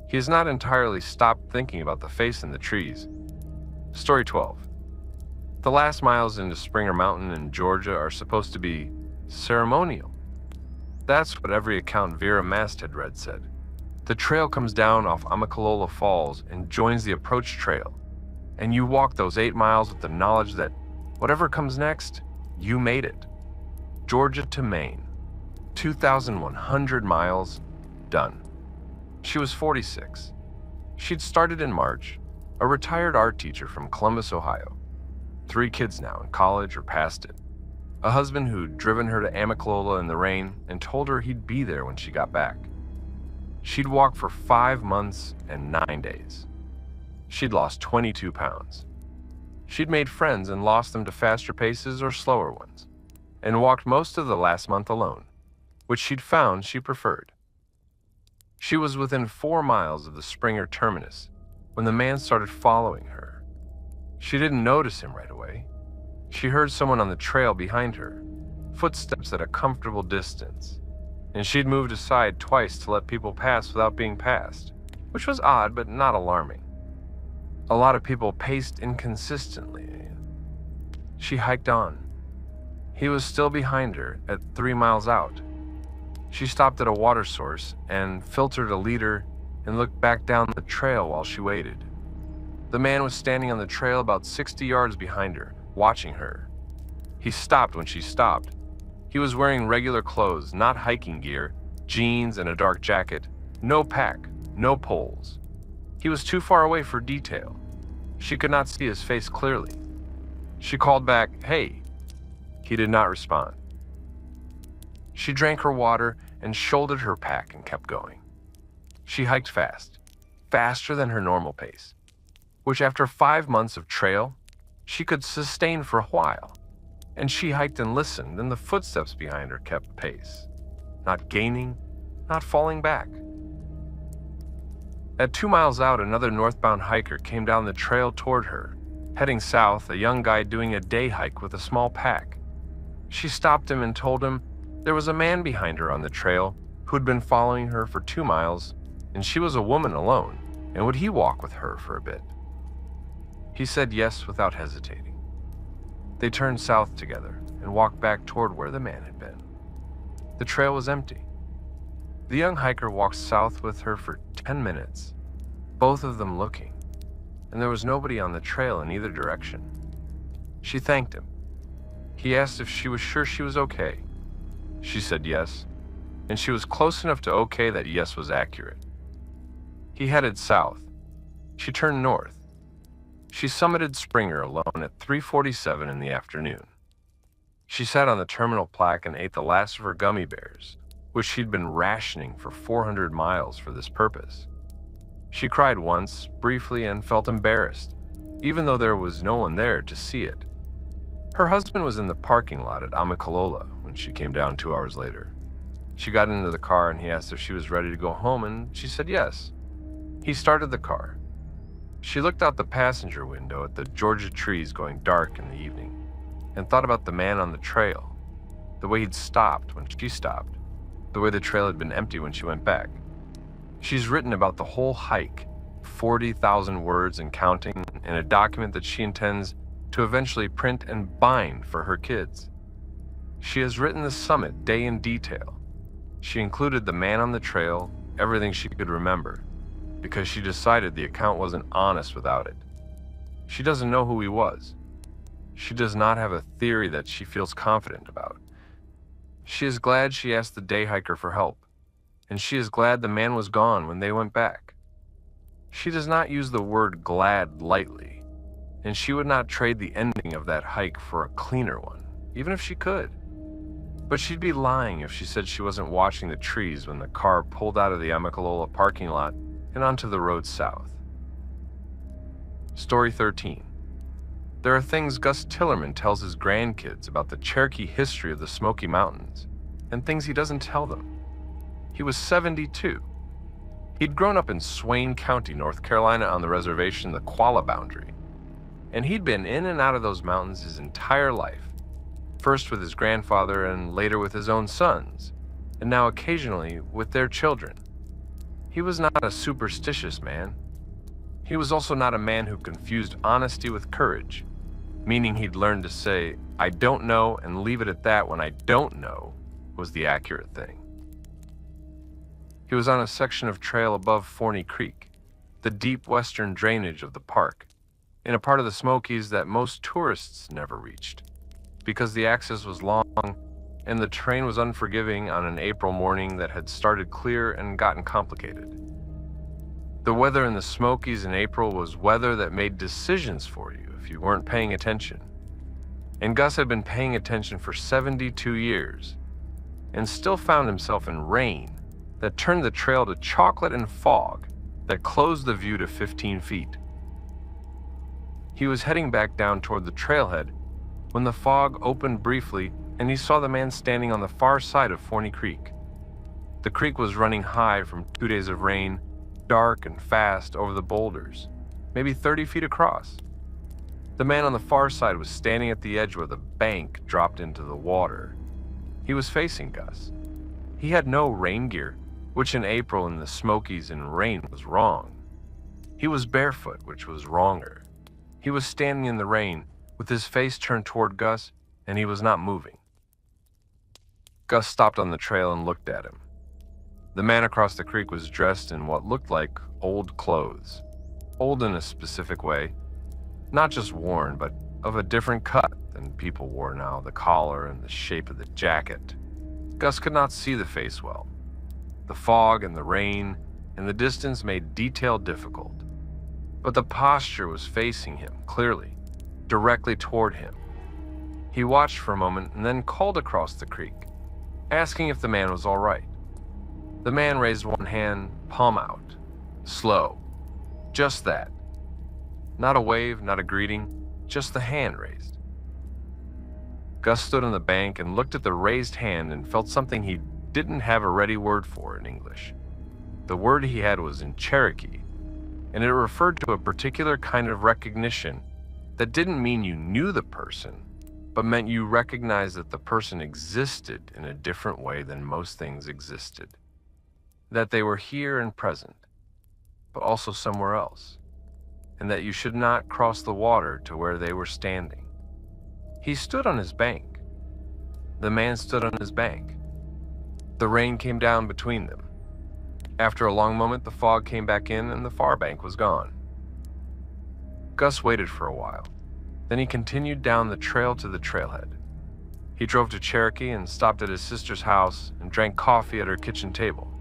He has not entirely stopped thinking about the face in the trees. Story 12. The last miles into Springer Mountain in Georgia are supposed to be ceremonial. That's what every account Vera Masthead read said. The trail comes down off Amicalola Falls and joins the approach trail, and you walk those 8 miles with the knowledge that whatever comes next, you made it. Georgia to Maine, 2,100 miles, done. She was 46. She'd started in March, a retired art teacher from Columbus, Ohio. 3 kids now in college or past it. A husband who'd driven her to Amicalola in the rain and told her he'd be there when she got back. She'd walked for 5 months and 9 days. She'd lost 22 pounds. She'd made friends and lost them to faster paces or slower ones, and walked most of the last month alone, which she'd found she preferred. She was within 4 miles of the Springer terminus when the man started following her. She didn't notice him right away. She heard someone on the trail behind her, footsteps at a comfortable distance, and she'd moved aside twice to let people pass without being passed, which was odd but not alarming. A lot of people paced inconsistently. She hiked on. He was still behind her at 3 miles out. She stopped at a water source and filtered a liter and looked back down the trail while she waited. The man was standing on the trail about 60 yards behind her, watching her. He stopped when she stopped. He was wearing regular clothes, not hiking gear, jeans and a dark jacket, no pack, no poles. He was too far away for detail. She could not see his face clearly. She called back, "Hey." He did not respond. She drank her water and shouldered her pack and kept going. She hiked fast, faster than her normal pace, which after 5 months of trail, she could sustain for a while. And she hiked and listened, and the footsteps behind her kept pace, not gaining, not falling back. At 2 miles out, another northbound hiker came down the trail toward her, heading south, a young guy doing a day hike with a small pack. She stopped him and told him there was a man behind her on the trail who'd been following her for 2 miles, and she was a woman alone, and would he walk with her for a bit? He said yes without hesitating. They turned south together and walked back toward where the man had been. The trail was empty. The young hiker walked south with her for 10 minutes, both of them looking, and there was nobody on the trail in either direction. She thanked him. He asked if she was sure she was okay. She said yes, and she was close enough to okay that yes was accurate. He headed south. She turned north. She summited Springer alone at 3:47 in the afternoon. She sat on the terminal plaque and ate the last of her gummy bears, which she'd been rationing for 400 miles for this purpose. She cried once, briefly, and felt embarrassed, even though there was no one there to see it. Her husband was in the parking lot at Amicalola when she came down 2 hours later. She got into the car and he asked if she was ready to go home, and she said yes. He started the car. She looked out the passenger window at the Georgia trees going dark in the evening and thought about the man on the trail, the way he'd stopped when she stopped, the way the trail had been empty when she went back. She's written about the whole hike, 40,000 words and counting, in a document that she intends to eventually print and bind for her kids. She has written the summit day in detail. She included the man on the trail, everything she could remember, because she decided the account wasn't honest without it. She doesn't know who he was. She does not have a theory that she feels confident about. She is glad she asked the day hiker for help, and she is glad the man was gone when they went back. She does not use the word glad lightly, and she would not trade the ending of that hike for a cleaner one, even if she could. But she'd be lying if she said she wasn't watching the trees when the car pulled out of the Amicalola parking lot and onto the road south. Story 13. There are things Gus Tillerman tells his grandkids about the Cherokee history of the Smoky Mountains, and things he doesn't tell them. He was 72. He'd grown up in Swain County, North Carolina, on the reservation, the Qualla Boundary, and he'd been in and out of those mountains his entire life, first with his grandfather and later with his own sons, and now occasionally with their children. He was not a superstitious man. He was also not a man who confused honesty with courage, meaning he'd learned to say, "I don't know," and leave it at that when "I don't know" was the accurate thing. He was on a section of trail above Forney Creek, the deep western drainage of the park, in a part of the Smokies that most tourists never reached, because the access was long and the terrain was unforgiving on an April morning that had started clear and gotten complicated. The weather in the Smokies in April was weather that made decisions for you if you weren't paying attention. And Gus had been paying attention for 72 years, and still found himself in rain that turned the trail to chocolate and fog that closed the view to 15 feet. He was heading back down toward the trailhead when the fog opened briefly and he saw the man standing on the far side of Forney Creek. The creek was running high from 2 days of rain, dark and fast over the boulders, maybe 30 feet across. The man on the far side was standing at the edge where the bank dropped into the water. He was facing Gus. He had no rain gear, which in April in the Smokies in rain was wrong. He was barefoot, which was wronger. He was standing in the rain with his face turned toward Gus, and he was not moving. Gus stopped on the trail and looked at him. The man across the creek was dressed in what looked like old clothes. Old in a specific way, not just worn, but of a different cut than people wore now, the collar and the shape of the jacket. Gus could not see the face well. The fog and the rain and the distance made detail difficult. But the posture was facing him, clearly, directly toward him. He watched for a moment and then called across the creek, asking if the man was all right. The man raised one hand, palm out, slow, just that. Not a wave, not a greeting, just the hand raised. Gus stood on the bank and looked at the raised hand and felt something he didn't have a ready word for in English. The word he had was in Cherokee, and it referred to a particular kind of recognition that didn't mean you knew the person, but meant you recognized that the person existed in a different way than most things existed. That they were here and present, but also somewhere else, and that you should not cross the water to where they were standing. He stood on his bank. The man stood on his bank. The rain came down between them. After a long moment, the fog came back in and the far bank was gone. Gus waited for a while. Then he continued down the trail to the trailhead. He drove to Cherokee and stopped at his sister's house and drank coffee at her kitchen table.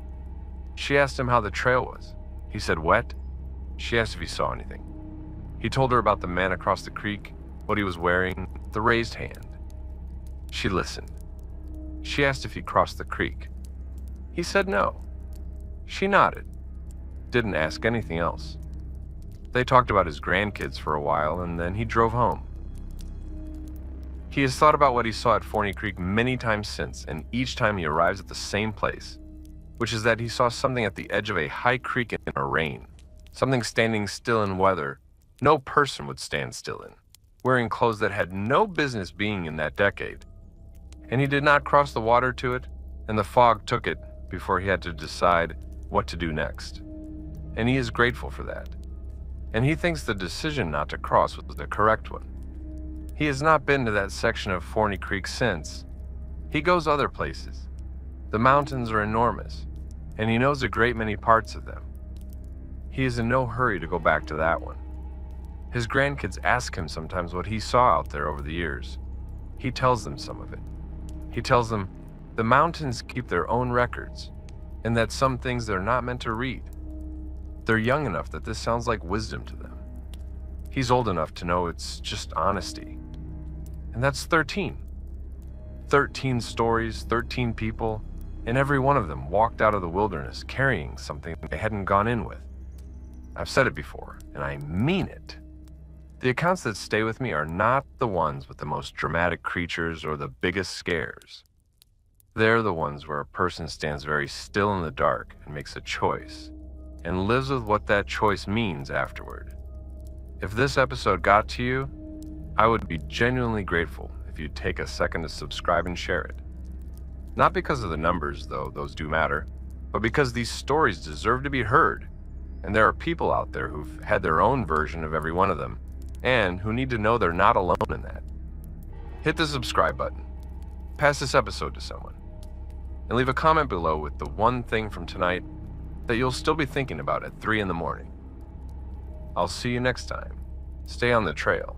She asked him how the trail was. He said wet. She asked if he saw anything. He told her about the man across the creek, what he was wearing, the raised hand. She listened. She asked if he crossed the creek. He said no. She nodded. Didn't ask anything else. They talked about his grandkids for a while, and then he drove home. He has thought about what he saw at Forney Creek many times since, and each time he arrives at the same place, which is that he saw something at the edge of a high creek in a rain, something standing still in weather no person would stand still in, wearing clothes that had no business being in that decade. And he did not cross the water to it, and the fog took it before he had to decide what to do next. And he is grateful for that. And he thinks the decision not to cross was the correct one. He has not been to that section of Forney Creek since. He goes other places. The mountains are enormous, and he knows a great many parts of them. He is in no hurry to go back to that one. His grandkids ask him sometimes what he saw out there over the years. He tells them some of it. He tells them the mountains keep their own records, and that some things they're not meant to read. They're young enough that this sounds like wisdom to them. He's old enough to know it's just honesty. And that's 13. 13 stories, 13 people, and every one of them walked out of the wilderness carrying something they hadn't gone in with. I've said it before, and I mean it. The accounts that stay with me are not the ones with the most dramatic creatures or the biggest scares. They're the ones where a person stands very still in the dark and makes a choice, and lives with what that choice means afterward. If this episode got to you, I would be genuinely grateful if you'd take a second to subscribe and share it. Not because of the numbers, though those do matter, but because these stories deserve to be heard, and there are people out there who've had their own version of every one of them, and who need to know they're not alone in that. Hit the subscribe button, pass this episode to someone, and leave a comment below with the one thing from tonight that you'll still be thinking about at 3 in the morning. I'll see you next time. Stay on the trail.